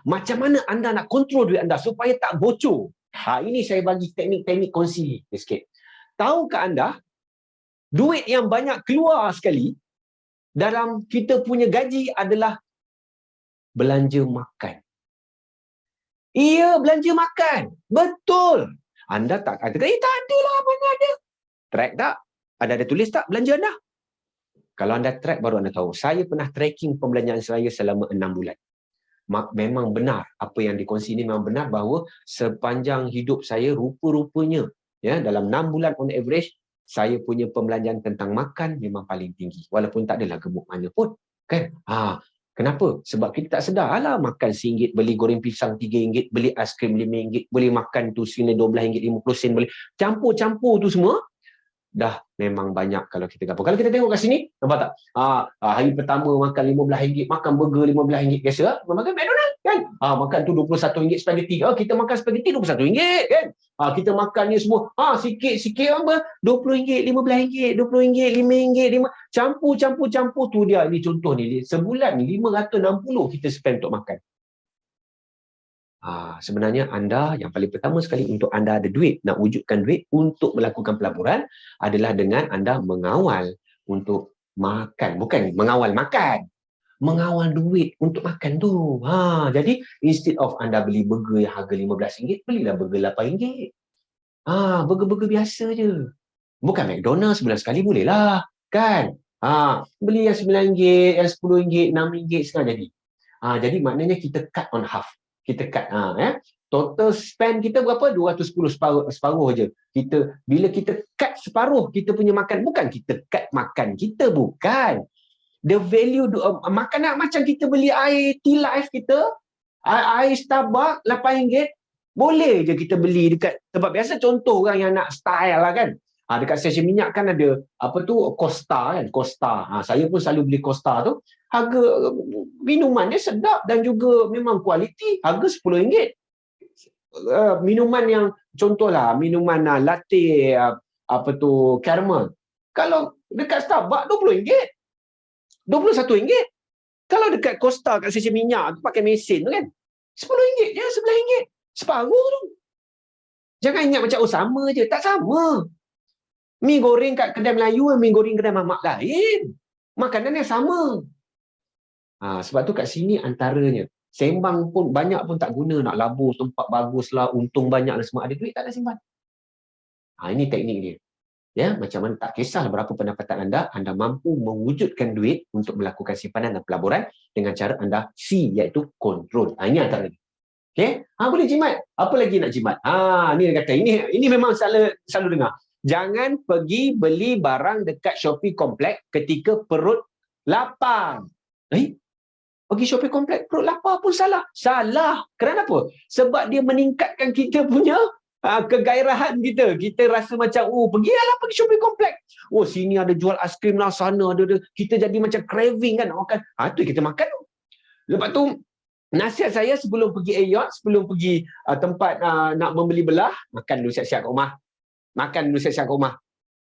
Speaker 2: Macam mana anda nak kontrol duit anda supaya tak bocor? Ini saya bagi teknik-teknik kongsi sikit. Tahukah anda, duit yang banyak keluar sekali dalam kita punya gaji adalah belanja makan. Iya, belanja makan. Betul. Anda tak katakan, tak adalah, mana ada. Track tak? Ada tulis tak belanja anda? Kalau anda track, baru anda tahu. Saya pernah tracking pembelanjaan saya selama 6 bulan. Memang benar. Apa yang dikongsi ini memang benar bahawa sepanjang hidup saya, rupa-rupanya, dalam 6 bulan on average, saya punya pembelanjaan tentang makan memang paling tinggi. Walaupun tak adalah gemuk mana pun. Kan? Kenapa? Sebab kita tak sedar. Makan RM1, beli goreng pisang RM3, beli aiskrim RM5, boleh makan tu sini RM12, 50 sen boleh. Campur-campur tu semua, dah memang banyak kalau kita gabung. Kalau kita tengok kat sini, nampak tak? Hari pertama makan RM15, makan burger RM15, biasa makan McDonald kan? Makan tu RM21 spaghetti. Kita makan spaghetti RM21 kan? Kita makan ni semua, sikit-sikit apa? RM20, RM15, RM20, RM5, campur tu dia. Ni contoh ni, sebulan ni 560 kita spend untuk makan. Sebenarnya anda yang paling pertama sekali untuk anda ada duit, nak wujudkan duit untuk melakukan pelaburan adalah dengan anda mengawal untuk makan. Bukan mengawal makan, mengawal duit untuk makan tu. Jadi instead of anda beli burger yang harga RM15, belilah burger RM8. Burger-burger biasa je. Bukan McDonald's, sebulan sekali boleh lah. Kan? Beli yang RM9, yang RM10, RM6 setengah jadi. Jadi maknanya kita cut on half. Kita cut. Total spend kita berapa? 210, separuh je. Bila kita cut separuh kita punya makan, bukan kita cut makan kita, bukan. The value makanan macam kita beli air Tea Life kita, air Starbucks RM8, boleh je kita beli dekat tempat biasa. Contoh orang yang nak style lah kan. Dekat stesen minyak kan ada Costa kan, Costa. Saya pun selalu beli Costa tu. Harga minuman dia sedap dan juga memang kualiti. Harga RM10. Minuman yang contohlah minuman latte caramel. Kalau dekat Starbucks RM20, RM21. Kalau dekat Costa kat stesen minyak tu pakai mesin tu kan, RM10 je, RM11. Separuh tu. Jangan ingat macam sama je. Tak sama. Mi goreng kat kedai Melayu dan mi goreng kedai mamak lain. Makanan yang sama. Sebab tu kat sini antaranya. Sembang pun banyak pun tak guna. Nak labur tempat bagus lah, untung banyak lah semua. Ada duit tak ada simpan. Ini teknik dia. Macam mana, tak kisah berapa pendapatan anda mampu mewujudkan duit untuk melakukan simpanan dan pelaburan dengan cara anda iaitu kontrol. Ini antaranya. Okay? Boleh jimat. Apa lagi nak jimat? Ni dia kata. Ini memang selalu dengar. Jangan pergi beli barang dekat Shopee Komplek ketika perut lapar. Pergi Shopee Komplek perut lapar pun salah. Salah. Kenapa? Sebab dia meningkatkan kita punya kegairahan kita. Kita rasa macam, pergi Shopee Komplek. Sini ada jual aiskrim lah, sana ada. Kita jadi macam craving kan nak makan. Tu kita makan. Lepas tu, nasihat saya sebelum pergi Aeon, sebelum pergi tempat nak membeli belah, makan dulu siap-siap kat rumah.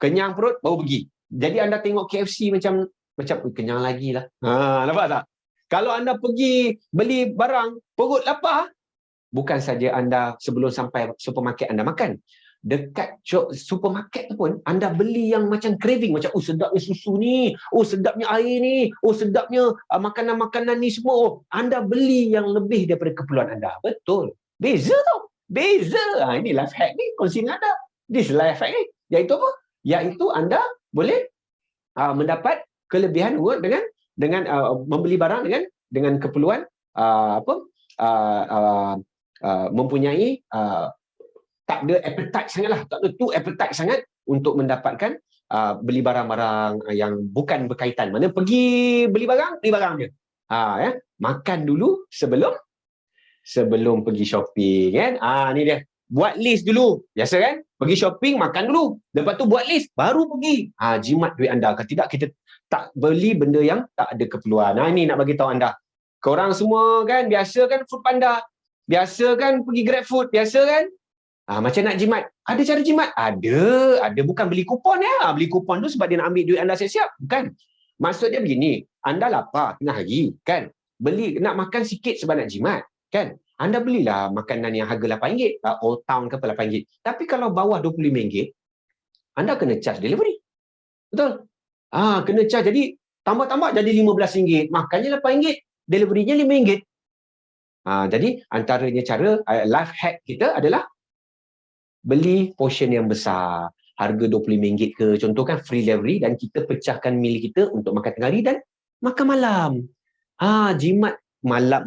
Speaker 2: Kenyang perut, baru pergi. Jadi anda tengok KFC macam kenyang lagi lah. Nampak tak? Kalau anda pergi beli barang, perut lapar, bukan saja anda sebelum sampai supermarket anda makan. Dekat supermarket tu pun anda beli yang macam craving, macam sedapnya susu ni, sedapnya air ni, sedapnya makanan-makanan ni semua. Anda beli yang lebih daripada keperluan anda. Betul. Beza tau. Beza. Ini life hack ni kongsi dengan anda. This life hack ni. Iaitu apa? Iaitu anda boleh mendapat kelebihan dengan membeli barang dengan keperluan mempunyai tak ada appetite sangatlah, tak ada tu appetite sangat untuk mendapatkan beli barang-barang yang bukan berkaitan. Mana pergi beli barang je. Makan dulu sebelum pergi shopping kan. Ni dia. Buat list dulu. Biasa kan? Pergi shopping, makan dulu. Lepas tu buat list, baru pergi. Jimat duit anda. Kalau tidak, kita tak beli benda yang tak ada keperluan. Ini nak bagi tahu anda. Korang semua kan, biasa kan food panda. Biasa kan pergi grab food. Biasa kan? Macam nak jimat. Ada cara jimat? Ada. Bukan beli kupon ya. Beli kupon tu sebab dia nak ambil duit anda siap-siap. Bukan. Maksudnya begini. Anda lapar tengah hari. Kan? Nak makan sikit sebab nak jimat. Kan? Anda belilah makanan yang harga RM8. Old Town ke apa RM8. Tapi kalau bawah RM25, anda kena charge delivery. Betul? Kena charge. Jadi tambah-tambah jadi RM15. Makannya RM8. Deliverynya RM5. Jadi antaranya cara life hack kita adalah beli portion yang besar, harga RM25 ke, contoh kan free delivery, dan kita pecahkan meal kita untuk makan tengah hari dan makan malam. Jimat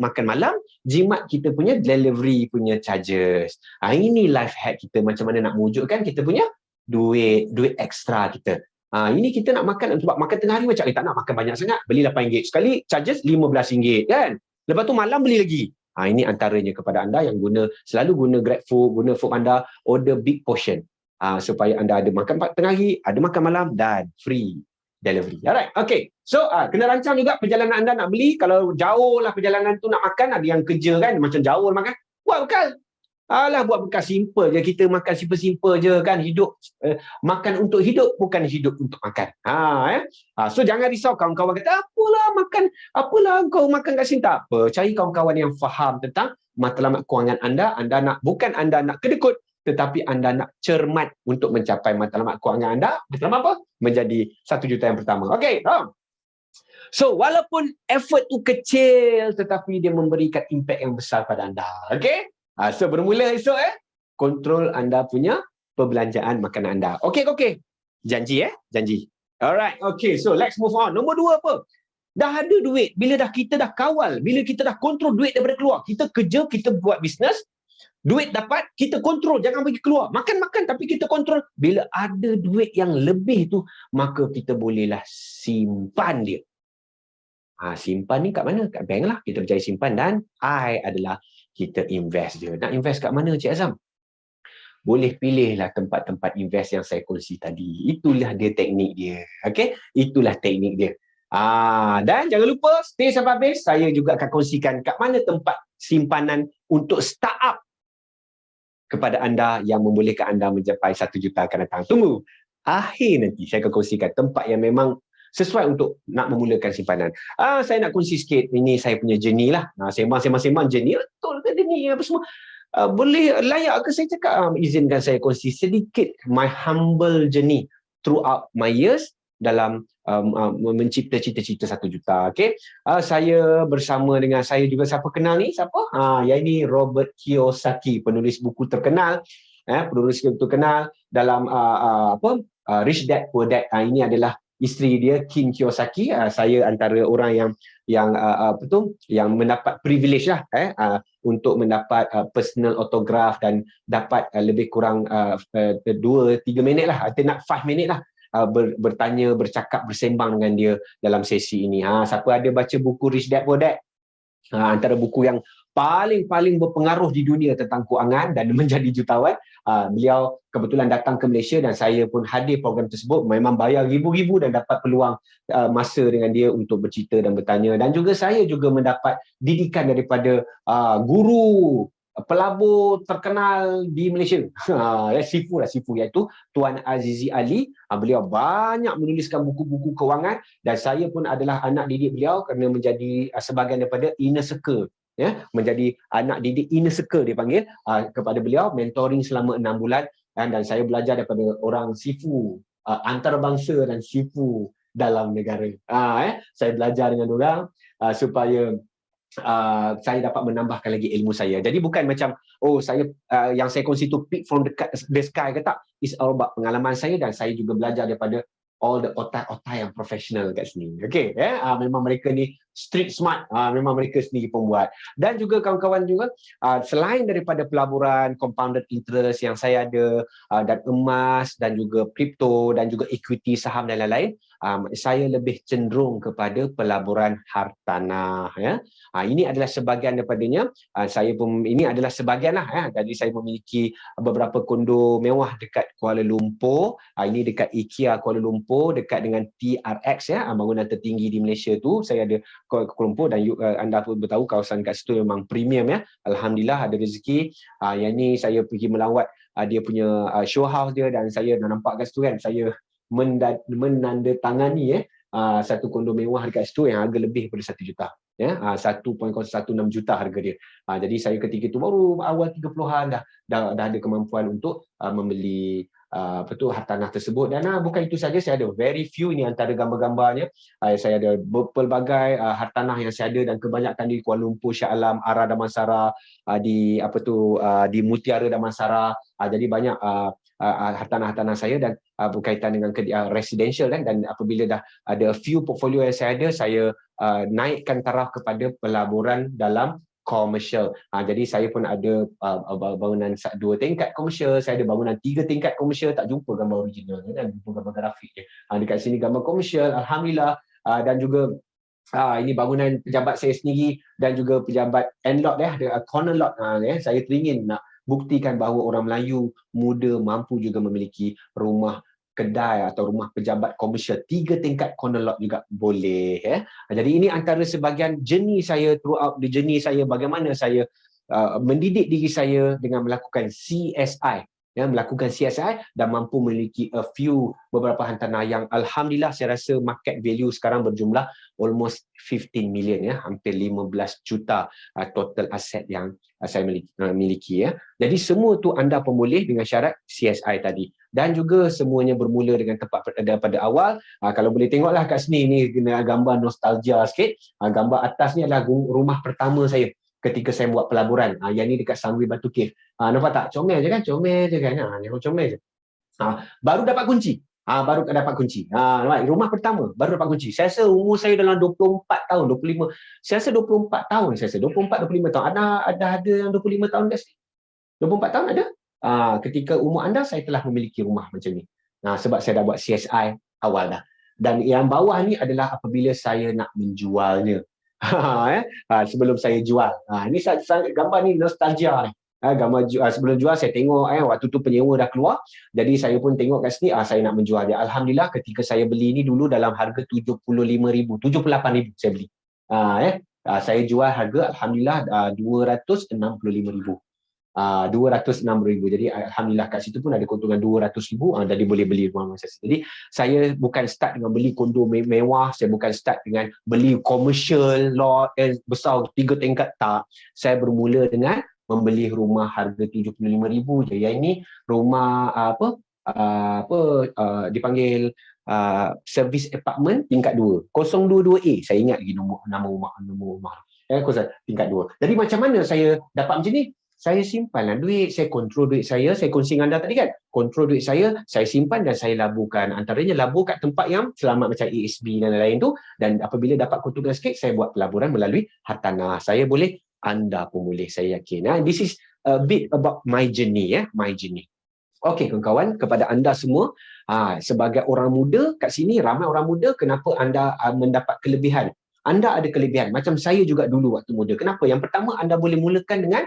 Speaker 2: makan malam, jimat kita punya delivery punya charges. Ini life hack kita, macam mana nak mewujudkan kita punya duit ekstra kita. Ini kita nak makan, sebab makan tengah hari macam tak nak makan banyak sangat, beli RM8 sekali, charges RM15 kan. Lepas tu malam beli lagi. Ini antaranya kepada anda yang selalu guna GrabFood, guna Foodpanda, order big portion. Supaya anda ada makan tengah hari, ada makan malam dan free delivery. Alright, okay. So, kena rancang juga perjalanan anda nak beli. Kalau jauh lah perjalanan tu nak makan, ada yang kerja kan, macam jauh makan. Buat bekal. Buat bekal simple je. Kita makan simple-simple je kan. Hidup, makan untuk hidup, bukan hidup untuk makan. So, jangan risau kawan-kawan kata, apalah kau makan kat sini. Tak apa. Cari kawan-kawan yang faham tentang matlamat kewangan anda. Bukan anda nak kedekut, tetapi anda nak cermat untuk mencapai matlamat kewangan anda. Matlamat apa? Menjadi 1 juta yang pertama. Okay, so, walaupun effort tu kecil, tetapi dia memberikan impact yang besar pada anda. Okay? So, bermula esok, kontrol anda punya perbelanjaan makanan anda. Okay. Janji, Janji. Alright, okay. So, let's move on. Nombor 2 apa? Dah ada duit. Bila kita dah kawal, bila kita dah kontrol duit daripada keluar, kita kerja, kita buat bisnes, duit dapat, kita kontrol, jangan bagi keluar. Makan, tapi kita kontrol. Bila ada duit yang lebih tu, maka kita bolehlah simpan dia. Simpan ni kat mana? Kat bank lah. Kita berjaya simpan, dan I adalah kita invest dia. Nak invest kat mana, Cik Azam? Boleh pilihlah tempat-tempat invest yang saya kongsi tadi. Itulah dia teknik dia. Okay? Itulah teknik dia. Dan jangan lupa, stay sampai habis. Saya juga akan kongsikan kat mana tempat simpanan untuk startup kepada anda yang membolehkan anda mencapai 1 juta akan datang. Tunggu. Akhir nanti saya akan kongsikan tempat yang memang sesuai untuk nak memulakan simpanan. Saya nak kongsi sikit, ini saya punya journey lah. Sembang journey, betul ke journey apa semua. Boleh layak ke saya cakap? Izinkan saya kongsi sedikit my humble journey throughout my years dalam mencipta cita-cita 1 juta. Okay? Saya bersama dengan saya juga, siapa kenal ni? Siapa? Yang ini Robert Kiyosaki, penulis buku terkenal. Penulis buku terkenal dalam Rich Dad Poor Dad. Ini adalah isteri dia, Kim Kiyosaki. Saya antara orang yang mendapat privilege lah untuk mendapat personal autograph dan dapat lebih kurang 2-3 minit lah, atau nak 5 minit lah, bertanya, bercakap, bersembang dengan dia dalam sesi ini. Siapa ada baca buku Rich Dad Poor Dad? Antara buku yang paling berpengaruh di dunia tentang kewangan dan menjadi jutawan. Beliau kebetulan datang ke Malaysia dan saya pun hadir program tersebut. Memang bayar ribu-ribu dan dapat peluang masa dengan dia untuk bercerita dan bertanya. Dan juga saya juga mendapat didikan daripada guru pelabur terkenal di Malaysia. Sifu iaitu Tuan Azizi Ali. Beliau banyak menuliskan buku-buku kewangan dan saya pun adalah anak didik beliau kerana menjadi sebahagian daripada inner circle, ya, menjadi anak didik inner circle dia panggil kepada beliau, mentoring selama 6 bulan dan saya belajar daripada orang sifu antarabangsa dan sifu dalam negara. Saya belajar dengan orang supaya saya dapat menambahkan lagi ilmu saya. Jadi bukan macam saya yang saya kongsi tu pick from the sky ke tak. It's all about pengalaman saya dan saya juga belajar daripada all the otak-otak yang profesional kat sini. Okay, memang mereka ni street smart, memang mereka sendiri pembuat. Dan juga kawan-kawan juga, selain daripada pelaburan, compounded interest yang saya ada, dan emas dan juga kripto dan juga equity saham dan lain-lain, saya lebih cenderung kepada pelaburan hartanah. Ya. Ini adalah sebahagian daripadanya. Saya pun ini adalah sebahagian lah. Ya. Jadi saya memiliki beberapa kondo mewah dekat Kuala Lumpur. Ini dekat IKEA Kuala Lumpur, dekat dengan TRX, ya, bangunan tertinggi di Malaysia tu. Saya ada Kuala Lumpur dan anda pun bertahu kawasan kat situ memang premium, ya. Alhamdulillah ada rezeki. Yang ni saya pergi melawat dia punya show house dia dan saya dah nampak kat situ kan. Saya menandatangani satu kondo mewah dekat situ yang harga lebih daripada 1 juta. Ya, 1.016 juta harga dia. Jadi saya ketika itu baru awal 30-an dah ada kemampuan untuk membeli hartanah tersebut. Dan bukan itu saja, saya ada very few, ini antara gambar-gambarnya. Saya ada pelbagai hartanah yang saya ada dan kebanyakan di Kuala Lumpur, Shah Alam, Ara Damansara, di di Mutiara Damansara. Jadi banyak hartanah-hartanah saya dan berkaitan dengan residential dan apabila dah ada few portfolio yang saya ada, saya naikkan taraf kepada pelaburan dalam komersial. Jadi saya pun ada bangunan 2 tingkat komersial, saya ada bangunan 3 tingkat komersial, tak jumpa gambar original kan, jumpa gambar grafik je. Dekat sini gambar komersial, alhamdulillah. Dan juga ini bangunan pejabat saya sendiri dan juga pejabat end lot, ada corner lot. Saya teringin nak buktikan bahawa orang Melayu muda mampu juga memiliki rumah kedai atau rumah pejabat komersial 3 tingkat corner lot juga boleh. Jadi ini antara sebahagian journey saya, throughout the journey saya, bagaimana saya mendidik diri saya dengan melakukan CSI. Melakukan CSI dan mampu memiliki beberapa hartanah yang alhamdulillah saya rasa market value sekarang berjumlah almost 15 million, hampir 15 juta total aset yang saya miliki. Jadi semua tu anda pun boleh dengan syarat CSI tadi. Dan juga semuanya bermula dengan tempat pada awal. Kalau boleh tengoklah kat sini, ni kena gambar nostalgia sikit. Gambar atas ni adalah rumah pertama saya ketika saya buat pelaburan. Yang ni dekat Sunway Batu Cave. Nampak tak? Comel je kan? Comel je kan? Comel je. Baru dapat kunci. Baru dapat kunci. Rumah pertama, baru dapat kunci. Saya rasa umur saya dalam 24 tahun, 25. Saya rasa 24 tahun. Saya rasa 24, 25 tahun. Ada yang 25 tahun kat sini? 24 tahun ada? Ketika umur anda, saya telah memiliki rumah macam ni. Sebab saya dah buat CSI awal dah. Dan yang bawah ni adalah apabila saya nak menjualnya. Sebelum saya jual. Ini gambar ni nostalgia ni. Sebelum jual saya tengok waktu tu penyewa dah keluar. Jadi saya pun tengok kat sini saya nak menjual dia. Alhamdulillah ketika saya beli ni dulu dalam harga 75,000, 78,000 saya beli. Saya jual harga alhamdulillah 265,000. 206,000. Jadi alhamdulillah kat situ pun ada keuntungan 200,000. Jadi boleh beli rumah saya. Jadi saya bukan start dengan beli kondo mewah, saya bukan start dengan beli commercial lot besar 3 tingkat, tak. Saya bermula dengan membeli rumah harga 75,000 je. Yang ini rumah dipanggil service apartment tingkat 2, 022A. Saya ingat lagi nama rumah. Tingkat 2. Jadi macam mana saya dapat macam ni? Saya simpanlah duit, saya kontrol duit saya kongsi dengan anda tadi kan. Kontrol duit saya simpan dan saya laburkan. Antaranya labur kat tempat yang selamat macam ASB dan lain-lain tu. Dan apabila dapat keuntungan sikit, saya buat pelaburan melalui hartanah. Saya boleh, anda pun boleh, saya yakin. This is a bit about my journey, my journey. Okey kawan-kawan, kepada anda semua, sebagai orang muda kat sini, ramai orang muda, kenapa anda mendapat kelebihan? Anda ada kelebihan. Macam saya juga dulu waktu muda. Kenapa? Yang pertama, anda boleh mulakan dengan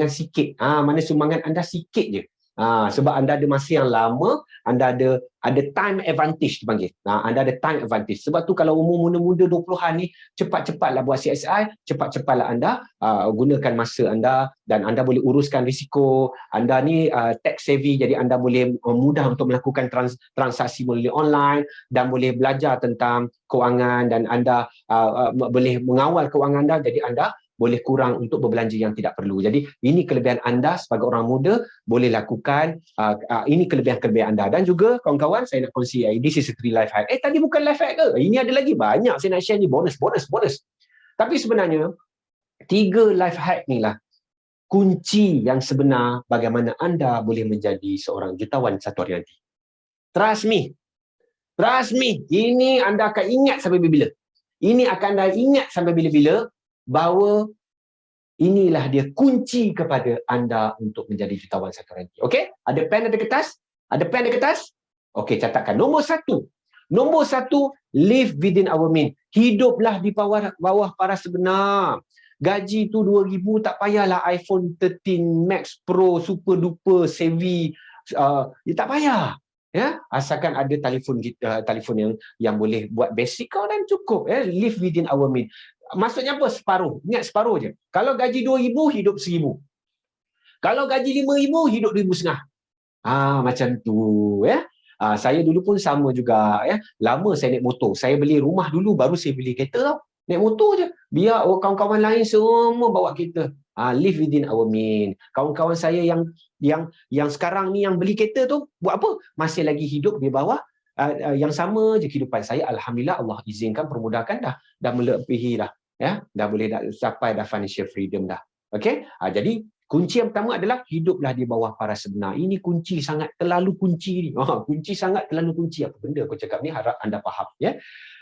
Speaker 2: sikit. Mana sumbangan anda sikit je. Sebab anda ada masa yang lama, anda ada time advantage dipanggil. Anda ada time advantage. Sebab tu kalau umur muda-muda 20-an ni, cepat-cepatlah buat CSI, cepat-cepatlah anda gunakan masa anda dan anda boleh uruskan risiko. Anda ni tech savvy, jadi anda boleh mudah untuk melakukan transaksi melalui online dan boleh belajar tentang kewangan dan anda boleh mengawal kewangan anda, jadi anda boleh kurang untuk berbelanja yang tidak perlu. Jadi ini kelebihan anda sebagai orang muda boleh lakukan. Ini kelebihan-kelebihan anda. Dan juga kawan-kawan, saya nak kongsi this is a 3 life hack. Tadi bukan life hack ke? Ini ada lagi banyak saya nak share ni, bonus. Tapi sebenarnya 3 life hack ni lah kunci yang sebenar bagaimana anda boleh menjadi seorang jutawan satu hari nanti. Trust me, ini anda akan ingat sampai bila-bila. Ini akan anda ingat sampai bila-bila bahawa inilah dia kunci kepada anda untuk menjadi jutawan satu hari nanti. Okey? Ada pen, ada kertas? Okey, catatkan. Nombor satu, live within our means. Hiduplah di bawah paras sebenar. Gaji tu 2,000, tak payahlah iPhone 13 Max Pro super duper savvy. Tak payah. Ya, asalkan ada telefon yang boleh buat basic kau dan cukup. Live within our means. Maksudnya apa? Separuh. Ingat separuh je. Kalau gaji 2,000, hidup 1,000. Kalau gaji 5,000, hidup 2,500. Macam tu. Saya dulu pun sama juga. Lama saya naik motor. Saya beli rumah dulu, baru saya beli kereta tau. Naik motor je. Biar kawan-kawan lain semua bawa kereta. Live within our means. Kawan-kawan saya yang sekarang ni yang beli kereta tu, buat apa? Masih lagi hidup di bawah yang sama je kehidupan saya. Alhamdulillah, Allah izinkan, permudahkan dah melebihi dah. Dah boleh sampai dah financial freedom dah. Okey? Jadi kunci yang pertama adalah hiduplah di bawah paras sebenar. Ini kunci sangat terlalu kunci ni. Kunci sangat terlalu kunci. Apa benda aku cakap ni, harap anda faham.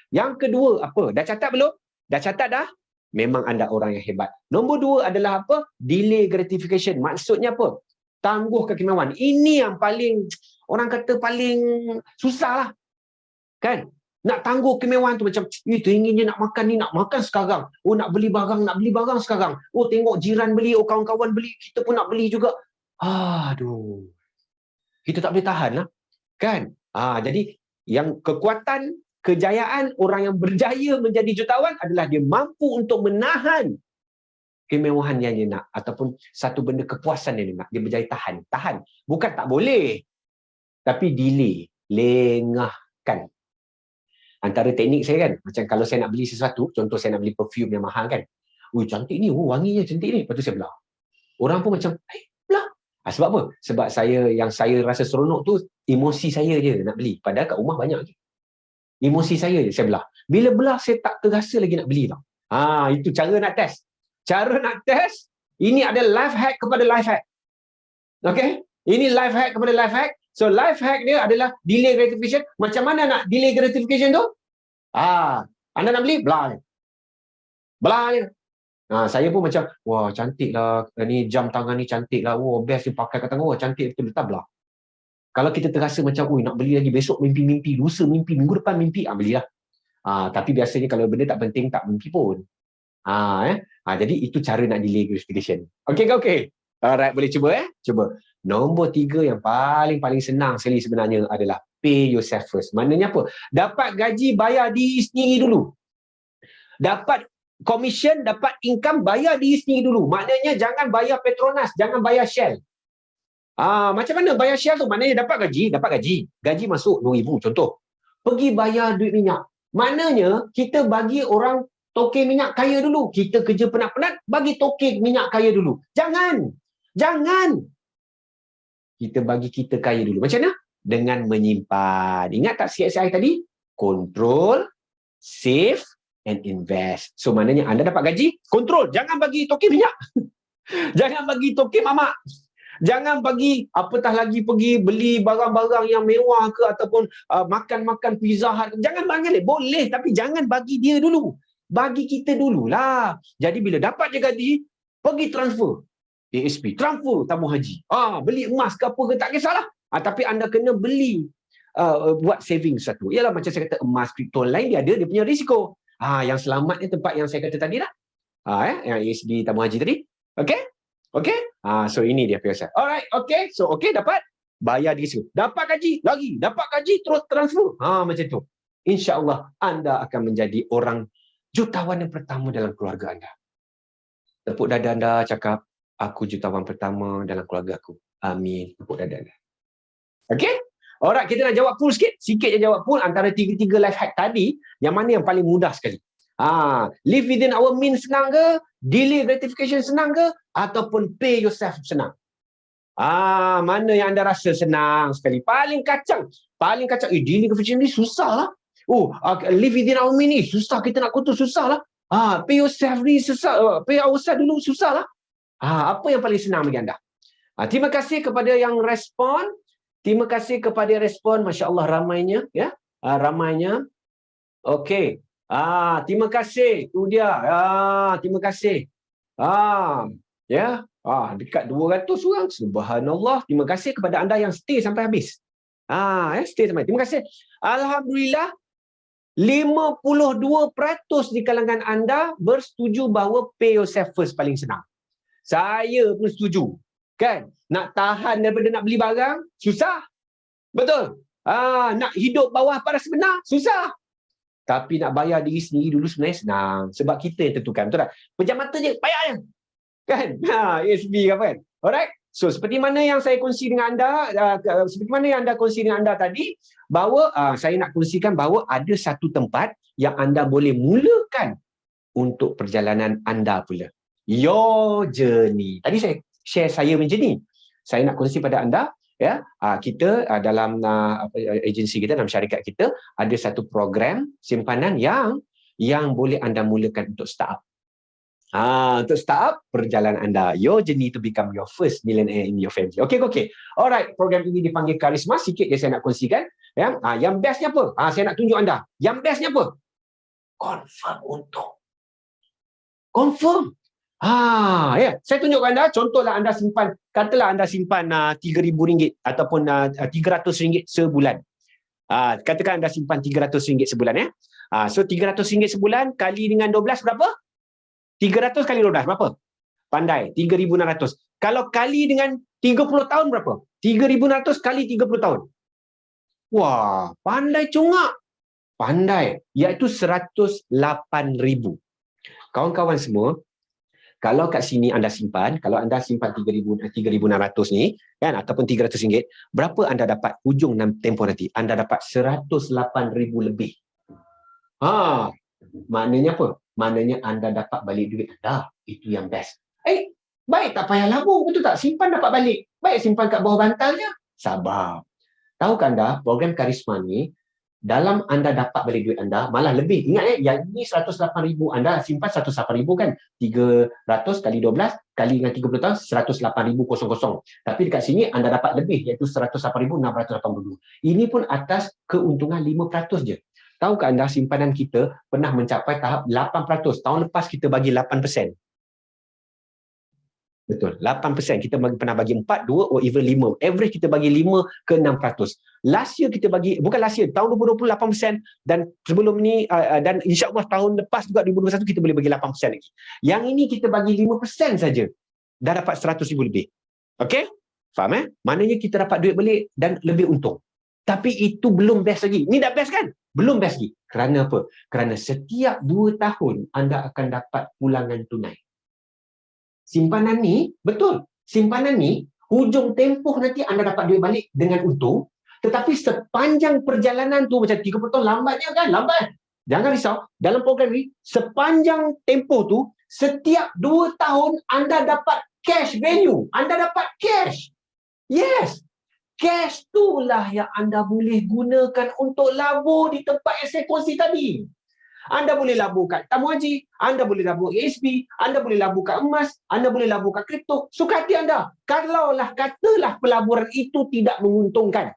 Speaker 2: Yang kedua apa? Dah catat belum? Dah catat dah? Memang anda orang yang hebat. Nombor 2 adalah apa? Delay gratification. Maksudnya apa? Tangguh kekemauan. Ini yang paling, orang kata paling susah lah. Kan? Nak tangguh kemewahan tu macam, teringinnya nak makan ni, nak makan sekarang. Nak beli barang sekarang. Tengok jiran beli, kawan-kawan beli, kita pun nak beli juga. Aduh. Kita tak boleh tahan lah. Kan? Jadi, yang kekuatan, kejayaan orang yang berjaya menjadi jutawan adalah dia mampu untuk menahan kemewahan yang dia nak. Ataupun satu benda kepuasan yang dia nak. Dia berjaya tahan. Bukan tak boleh. Tapi delay. Lengahkan. Antara teknik saya kan, macam kalau saya nak beli sesuatu, contoh saya nak beli perfume yang mahal kan. Cantik ni, wanginya cantik ni. Lepas tu saya belah. Orang pun macam, belah. Sebab apa? Sebab yang saya rasa seronok tu, emosi saya je nak beli. Padahal kat rumah banyak je. Emosi saya je, saya belah. Bila belah, saya tak terasa lagi nak beli tau. Itu cara nak test. Ini ada life hack kepada life hack. Okay? Ini life hack kepada life hack. So life hack dia adalah delay gratification. Macam mana nak delay gratification tu? Anda nak beli? Belah je. Saya pun macam, wah cantik lah. Ni jam tangan ni cantik lah. Best ni pakai kat tangan. Cantik betul. Tak belah. Kalau kita terasa macam, nak beli lagi. Besok mimpi, lusa mimpi, minggu depan mimpi. Belilah. Tapi biasanya kalau benda tak penting, tak mimpi pun. Jadi itu cara nak delay gratification. Okay. Alright, boleh cuba Cuba. Nombor 3 yang paling senang sekali sebenarnya adalah pay yourself first. Maknanya apa? Dapat gaji, bayar diri sendiri dulu. Dapat commission, dapat income, bayar diri sendiri dulu. Maknanya jangan bayar Petronas, jangan bayar Shell. Macam mana bayar Shell tu? Maknanya dapat gaji. Gaji masuk 2,000 contoh. Pergi bayar duit minyak. Maknanya kita bagi orang toke minyak kaya dulu. Kita kerja penat-penat, bagi toke minyak kaya dulu. Jangan. Kita bagi kita kaya dulu. Macam mana? Dengan menyimpan. Ingat tak CSI tadi? Control, save and invest. So maknanya anda dapat gaji, control. Jangan bagi toke minyak. Jangan bagi toke mamak. Jangan bagi apatah lagi pergi beli barang-barang yang mewah ke ataupun makan-makan Pizza Hut. Jangan boleh tapi jangan bagi dia dulu. Bagi kita dululah. Jadi bila dapat je gaji, pergi transfer ASP, transfer tabung haji. Beli emas ke apa ke tak kisahlah. Tapi anda kena beli buat saving satu. Ialah macam saya kata emas, kripto lain dia ada dia punya risiko. Yang selamat ni tempat yang saya kata tadi lah. Yang ASB tabung haji tadi. Okey? Okey? So ini dia POSF. Alright, okey. So okey, dapat bayar di situ. Dapat gaji, lagi. Dapat gaji, terus transfer. Macam tu. InsyaAllah anda akan menjadi orang jutawan yang pertama dalam keluarga anda. Tepuk dada anda, cakap, aku jutawan pertama dalam keluarga aku. Amin. Tepuk dada anda. Okey? Alright, kita nak jawab full sikit. Sikit je jawab full antara tiga life hack tadi, yang mana yang paling mudah sekali? Live within our means senang ke? Delay gratification senang ke? Ataupun pay yourself senang? Mana yang anda rasa senang sekali? Paling kacang. Delay gratification ni susah lah. Live within our means ni susah, kita nak kutu susah lah. Pay yourself ni susah. Pay ourselves dulu susah lah. Apa yang paling senang bagi anda? Terima kasih kepada yang respon. Terima kasih kepada respon. Masya Allah ramainya. Ya, ramainya. Okey. Terima kasih. Itu dia. Terima kasih. Ya. Dekat 200 orang. Subhanallah. Terima kasih kepada anda yang stay sampai habis. Stay sampai. Terima kasih. Alhamdulillah. 52% di kalangan anda bersetuju bahawa pay yourself first paling senang. Saya pun setuju. Kan? Nak tahan daripada nak beli barang, susah. Betul? Nak hidup bawah paras sebenar, susah. Tapi nak bayar diri sendiri dulu sebenarnya senang. Sebab kita yang tentukan. Betul tak? Pejam mata je, payah je. Kan? ESB ke apa kan? Alright? So, seperti mana yang saya kongsi dengan anda, seperti mana yang anda kongsi dengan anda tadi, bahawa saya nak kongsikan bahawa ada satu tempat yang anda boleh mulakan untuk perjalanan anda pula. Your journey. Tadi saya share saya macam ni. Saya nak kongsi pada anda, ya, kita dalam agensi kita, dalam syarikat kita, ada satu program simpanan yang boleh anda mulakan untuk startup. Untuk startup perjalanan anda. Your journey to become your first millionaire in your family. Okey. Alright, program ini dipanggil Karisma. Sikit je saya nak kongsikan. Ya, yang bestnya apa? Saya nak tunjuk anda. Yang bestnya apa? Confirm untung. Confirm. Ya, saya tunjukkan anda, contohlah anda simpan, katalah anda simpan RM3,000 ataupun RM300 sebulan. Katakan anda simpan RM300 sebulan, ya. So RM300 sebulan kali dengan 12 berapa? 300 kali 12 berapa? Pandai, 3,600. Kalau kali dengan 30 tahun berapa? 3,600 kali 30 tahun. Wah, pandai cungak. Pandai, iaitu 108,000. Kawan-kawan semua, kalau kat sini anda simpan, kalau anda simpan 3,600 ni, kan, ataupun RM300, berapa anda dapat hujung tempoh nanti? Anda dapat 108,000 lebih. Maknanya apa? Maknanya anda dapat balik duit anda. Itu yang best. Baik tak payah labur, betul tak? Simpan dapat balik. Baik simpan kat bawah bantal je. Sabar. Tahukah anda, program Karisma ni, dalam anda dapat balik duit anda, malah lebih. Ingat yang ini 108,000, anda simpan 108,000 kan? 300 kali 12 kali dengan 30 tahun, 108,000. Tapi dekat sini anda dapat lebih, iaitu 108,682. Ini pun atas keuntungan 5% je. Tahukah anda, simpanan kita pernah mencapai tahap 8%. Tahun lepas kita bagi 8%. Betul, 8%. Kita pernah bagi 4, 2 or even 5. Average kita bagi 5 ke 6%. Last year kita bagi, bukan last year, tahun 2020 8%, dan sebelum ni, dan insyaAllah tahun lepas juga 2021 kita boleh bagi 8% lagi. Yang ini kita bagi 5% saja. Dah dapat 100,000 lebih. Okey? Faham Maknanya kita dapat duit balik dan lebih untung. Tapi itu belum best lagi. Ni dah best kan? Belum best lagi. Kerana apa? Kerana setiap 2 tahun anda akan dapat pulangan tunai. Simpanan ni, betul. Simpanan ni, hujung tempoh nanti anda dapat duit balik dengan untung. Tetapi sepanjang perjalanan tu, macam 30 tahun lambatnya kan? Lambat. Jangan risau. Dalam program ni, sepanjang tempoh tu, setiap 2 tahun anda dapat cash value. Anda dapat cash. Yes. Cash itulah yang anda boleh gunakan untuk labur di tempat yang saya kongsi tadi. Anda boleh labur kat tamu haji, anda boleh labur ASB, anda boleh labur kat emas, anda boleh labur kat kripto. Suka hati anda. Kalaulah katalah pelaburan itu tidak menguntungkan,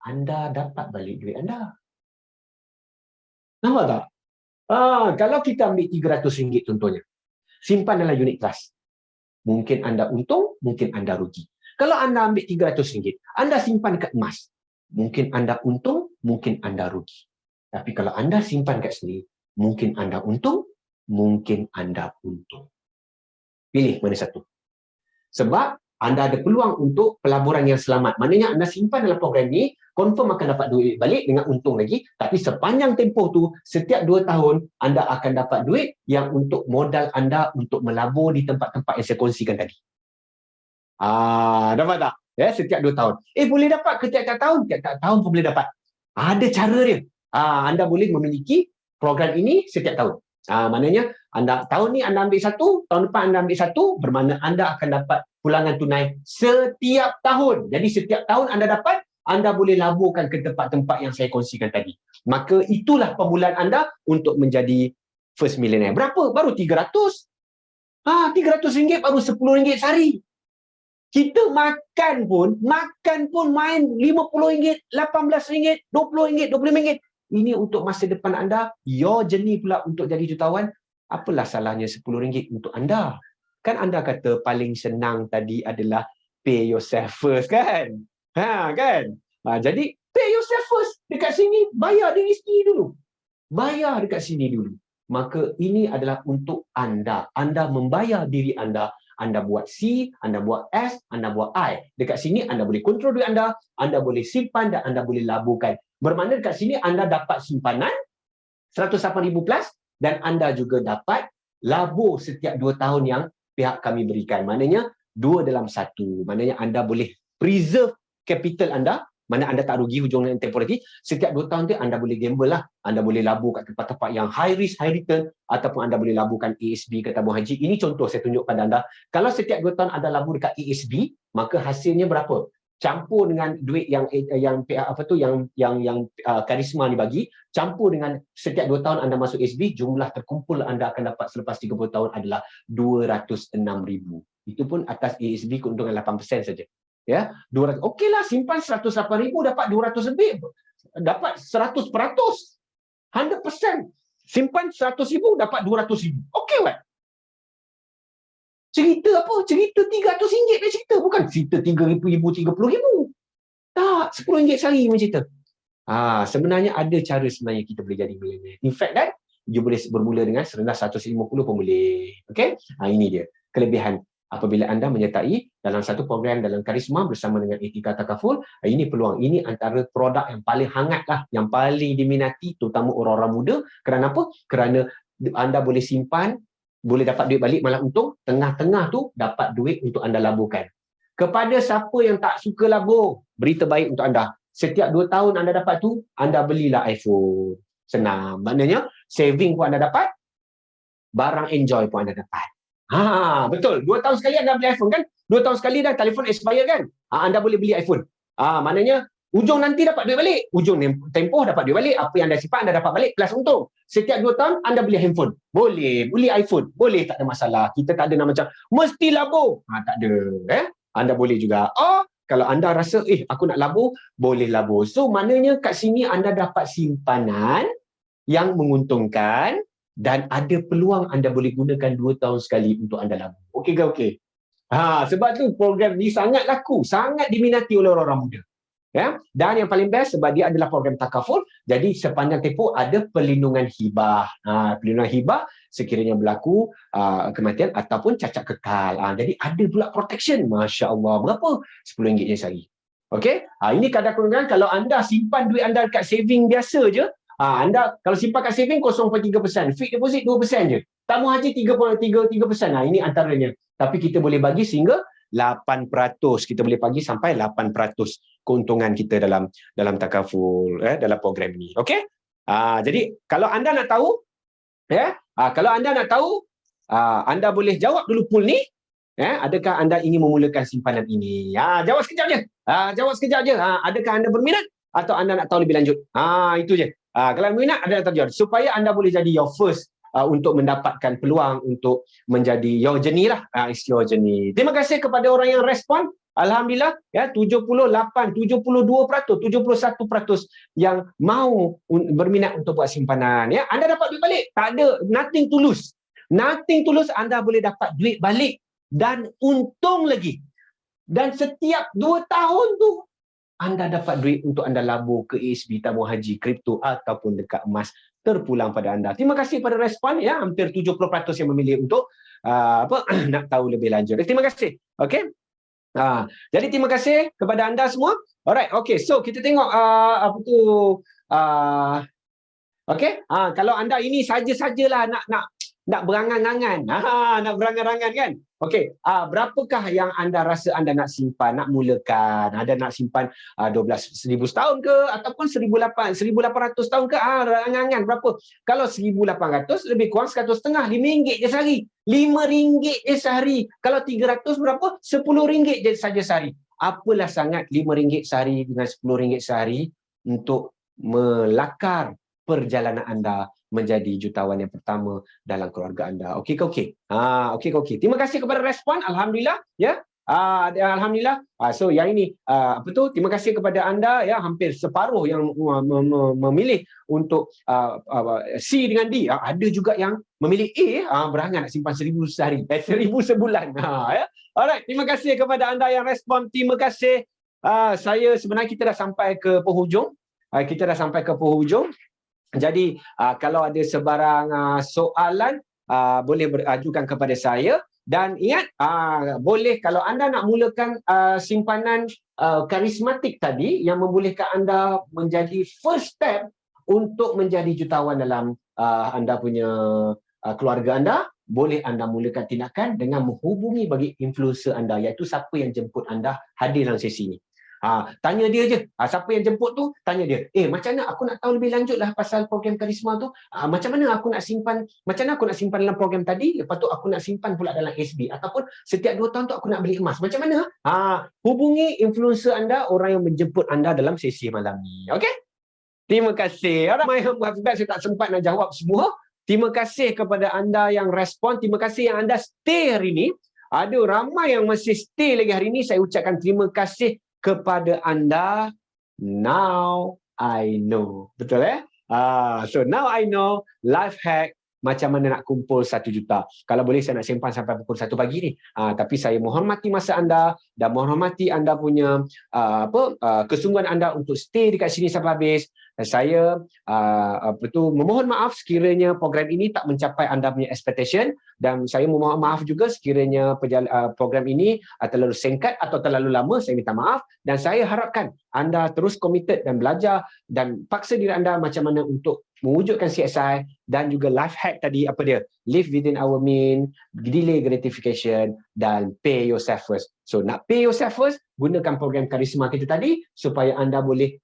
Speaker 2: anda dapat balik duit anda. Nampak tak? Kalau kita ambil RM300 contohnya, simpan dalam unit trust. Mungkin anda untung, mungkin anda rugi. Kalau anda ambil RM300, anda simpan kat emas. Mungkin anda untung, mungkin anda rugi. Tapi kalau anda simpan kat sini, mungkin anda untung, mungkin anda untung. Pilih mana satu. Sebab anda ada peluang untuk pelaburan yang selamat. Maknanya anda simpan dalam program ni, confirm akan dapat duit balik dengan untung lagi. Tapi sepanjang tempoh tu, setiap 2 tahun, anda akan dapat duit yang untuk modal anda untuk melabur di tempat-tempat yang saya kongsikan tadi. Dapat tak? Ya, setiap 2 tahun. Boleh dapat ke tiap-tiap tahun? Tiap-tiap tahun pun boleh dapat. Ada cara dia. Anda boleh memiliki program ini setiap tahun. Maknanya anda tahun ni anda ambil satu, tahun depan anda ambil satu, bermakna anda akan dapat pulangan tunai setiap tahun. Jadi setiap tahun anda dapat, anda boleh laburkan ke tempat-tempat yang saya kongsikan tadi. Maka itulah permulaan anda untuk menjadi first millionaire. Berapa? Baru 300. RM300 baru RM10 sehari. Kita makan pun main RM50, RM18, RM20, RM25. Ini untuk masa depan anda. Your journey pula untuk jadi jutawan. Apalah salahnya RM10 untuk anda? Kan anda kata paling senang tadi adalah pay yourself first, kan? Kan? Jadi pay yourself first. Dekat sini bayar diri sendiri dulu. Bayar dekat sini dulu. Maka ini adalah untuk anda. Anda membayar diri anda. Anda buat C, anda buat S, anda buat I. Dekat sini anda boleh kontrol duit anda boleh simpan dan anda boleh laburkan. Bermakna dekat sini anda dapat simpanan 108,000 plus dan anda juga dapat labur setiap 2 tahun yang pihak kami berikan. Maknanya 2 dalam 1. Maknanya anda boleh preserve capital anda. Mana anda tak rugi hujung tempoh lagi. Setiap 2 tahun tu anda boleh gamble lah. Anda boleh labur kat tempat-tempat yang high risk, high return, ataupun anda boleh laburkan ASB ke tabung haji. Ini contoh saya tunjuk pada anda. Kalau setiap 2 tahun anda labur dekat ASB, maka hasilnya berapa? Campur dengan duit yang karisma ni bagi, campur dengan setiap 2 tahun anda masuk ASB, jumlah terkumpul anda akan dapat selepas 30 tahun adalah 206,000. Itu pun atas ASB keuntungan 8% saja. Ya, 200. Okeylah, simpan 108,000 dapat 200 lebih. Dapat 100%. 100%. Simpan 100,000 dapat 200,000. Okey kan? Cerita apa? Cerita RM300 dia cerita. Bukan cerita RM3,000, RM30,000. Tak, RM10 sehari macam cerita. Sebenarnya ada cara sebenarnya kita boleh jadi millionaire. In fact, you boleh bermula dengan serendah 150 pun boleh. Okey? Ini dia. Kelebihan apabila anda menyertai dalam satu program dalam Karisma bersama dengan Etika Takaful. Ini peluang. Ini antara produk yang paling hangat lah, yang paling diminati terutama orang-orang muda. Kerana apa? Kerana anda boleh simpan, boleh dapat duit balik malah untung, tengah-tengah tu dapat duit untuk anda laburkan. Kepada siapa yang tak suka labur, berita baik untuk anda. Setiap 2 tahun anda dapat tu, anda belilah iPhone. Senang. Maknanya saving pun anda dapat, barang enjoy pun anda dapat. Betul. 2 tahun sekali anda beli iPhone kan? 2 tahun sekali dah telefon expire kan? Anda boleh beli iPhone. Maknanya ujung nanti dapat duit balik. Ujung tempoh dapat duit balik. Apa yang anda simpan anda dapat balik plus untung. Setiap 2 tahun anda beli handphone. Boleh. Beli iPhone. Boleh, tak ada masalah. Kita tak ada nak macam mesti labur. Tak ada. Anda boleh juga. Kalau anda rasa aku nak labur, boleh labur. So maknanya kat sini anda dapat simpanan yang menguntungkan dan ada peluang anda boleh gunakan 2 tahun sekali untuk anda labur. Okey ke okey? Sebab tu program ni sangat laku, sangat diminati oleh orang-orang muda. Ya, dan yang paling best sebab dia adalah program takaful, jadi sepanjang tempoh ada perlindungan hibah. Perlindungan hibah sekiranya berlaku kematian ataupun cacat kekal. Jadi ada pula protection. Masya-Allah. Berapa? RM10 je sehari. Okey? Ini kadar keunggulan kalau anda simpan duit anda dekat saving biasa je. Anda kalau simpan kat saving 0.3%, fixed deposit 2% je. Tabung haji 3.3%. Ini antaranya. Tapi kita boleh bagi sehingga 8%. Kita boleh bagi sampai 8% keuntungan kita dalam takaful, dalam program ini. Okey? Jadi kalau anda nak tahu, anda boleh jawab dulu poll ni. Adakah anda ingin memulakan simpanan ini? Jawab sekejap je. Adakah anda berminat atau anda nak tahu lebih lanjut? Itu je. Kalau minat, ada yang terjun supaya anda boleh jadi your first untuk mendapatkan peluang untuk menjadi your journey lah. It's your journey. Terima kasih kepada orang yang respon. Alhamdulillah, 78, 72%, 71% yang mau berminat untuk buat simpanan. Anda dapat duit balik. Tak ada, nothing to lose. Nothing to lose, anda boleh dapat duit balik dan untung lagi. Dan setiap 2 tahun tu, anda dapat duit untuk anda labur ke ASB, tabung haji, kripto ataupun dekat emas terpulang pada anda. Terima kasih pada respon. Hampir 70% yang memilih untuk nak tahu lebih lanjut. Terima kasih. Okay. Jadi terima kasih kepada anda semua. Alright, okay. So kita tengok okay. Kalau anda ini saja-sajalah nak berangan-angan. Nak berangan-angan kan? Okey, berapakah yang anda rasa anda nak simpan, nak mulakan? Ada nak simpan 12,000 setahun ke ataupun 1,800 tahun ke? Angan-angan berapa? Kalau 1,800 lebih kurang 100 setengah, RM5 je sehari. RM5 je sehari. Kalau 300 berapa? RM10 je saja sehari. Apalah sangat RM5 sehari dengan RM10 sehari untuk melakar perjalanan anda menjadi jutawan yang pertama dalam keluarga anda. Okey ke okey? Okey. Terima kasih kepada respon. Alhamdulillah, ya. Alhamdulillah. So yang ini terima kasih kepada anda, ya, hampir separuh yang memilih untuk C dengan D. Ada juga yang memilih A, berangan nak simpan 1,000 sehari, 1,000 sebulan. Ya. Alright, terima kasih kepada anda yang respon. Terima kasih. Sebenarnya kita dah sampai ke penghujung. Jadi kalau ada sebarang soalan boleh berajukan kepada saya, dan ingat boleh kalau anda nak mulakan simpanan karismatik tadi yang membolehkan anda menjadi first step untuk menjadi jutawan dalam anda punya keluarga anda, boleh anda mulakan tindakan dengan menghubungi bagi influencer anda, iaitu siapa yang jemput anda hadir dalam sesi ini. Tanya dia je. Siapa yang jemput tu, tanya dia. Macam mana aku nak tahu lebih lanjut lah pasal program karisma tu? Macam mana aku nak simpan dalam program tadi, lepas tu aku nak simpan pula dalam SB, ataupun setiap 2 tahun tu aku nak beli emas. Macam mana? Hubungi influencer anda, orang yang menjemput anda dalam sesi malam ni. Okey? Terima kasih. Saya tak sempat nak jawab semua. Terima kasih kepada anda yang respon. Terima kasih yang anda stay hari ni. Ada ramai yang masih stay lagi hari ni. Saya ucapkan terima kasih kepada anda. Now I know. Betul so now I know life hack macam mana nak kumpul 1 juta. Kalau boleh saya nak simpan sampai pukul 1 pagi ni. Tapi saya menghormati masa anda dan menghormati anda punya kesungguhan anda untuk stay dekat sini sampai habis. Dan saya memohon maaf sekiranya program ini tak mencapai anda punya expectation, dan saya memohon maaf juga sekiranya program ini terlalu singkat atau terlalu lama. Saya minta maaf, dan saya harapkan anda terus committed dan belajar dan paksa diri anda macam mana untuk mewujudkan CSI dan juga life hack tadi. Apa dia? Live within our mean, delay gratification, dan pay yourself first. So nak pay yourself first, gunakan program karisma kita tadi supaya anda boleh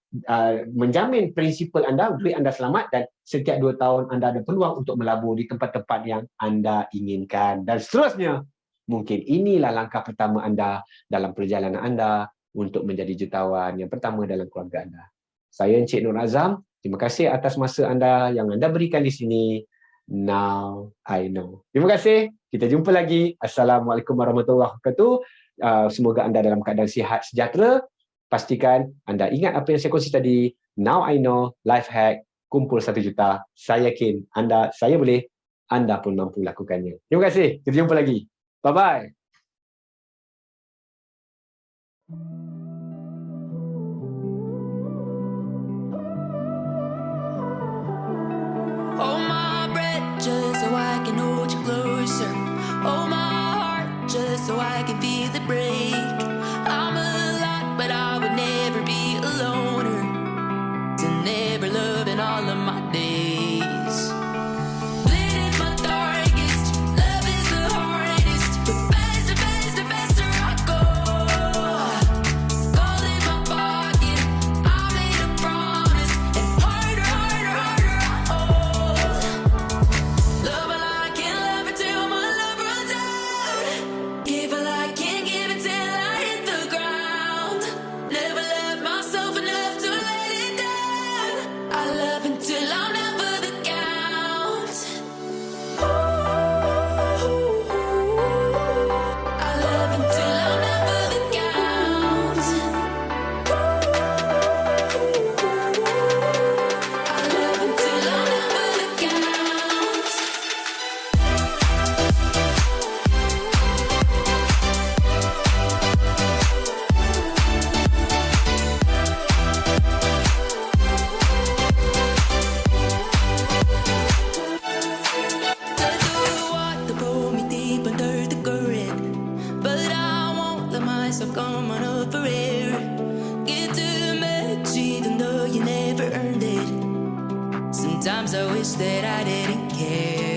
Speaker 2: menjamin prinsipal anda, duit anda selamat, dan setiap 2 tahun anda ada peluang untuk melabur di tempat-tempat yang anda inginkan. Dan seterusnya, mungkin inilah langkah pertama anda dalam perjalanan anda untuk menjadi jutawan yang pertama dalam keluarga anda. Saya Encik Nur Azam. Terima kasih atas masa anda yang anda berikan di sini. Now I know. Terima kasih. Kita jumpa lagi. Assalamualaikum warahmatullahi wabarakatuh. Semoga anda dalam keadaan sihat sejahtera. Pastikan anda ingat apa yang saya kongsi tadi. Now I know, life hack, kumpul 1 juta. Saya yakin saya boleh, anda pun mampu lakukannya. Terima kasih. Kita jumpa lagi. Bye-bye.
Speaker 1: Hold my breath just so I can hold you closer. Hold my heart just so I can feel it break. I'm alive, but I would never be a loner. To never love in all of my days. Lit in my darkest, love is the hardest. But faster I go. Gold in my pocket, I made a promise. And harder I hold. Love all I can, love it till my love runs out. Give all I can, give it till I Sometimes I wish that I didn't care.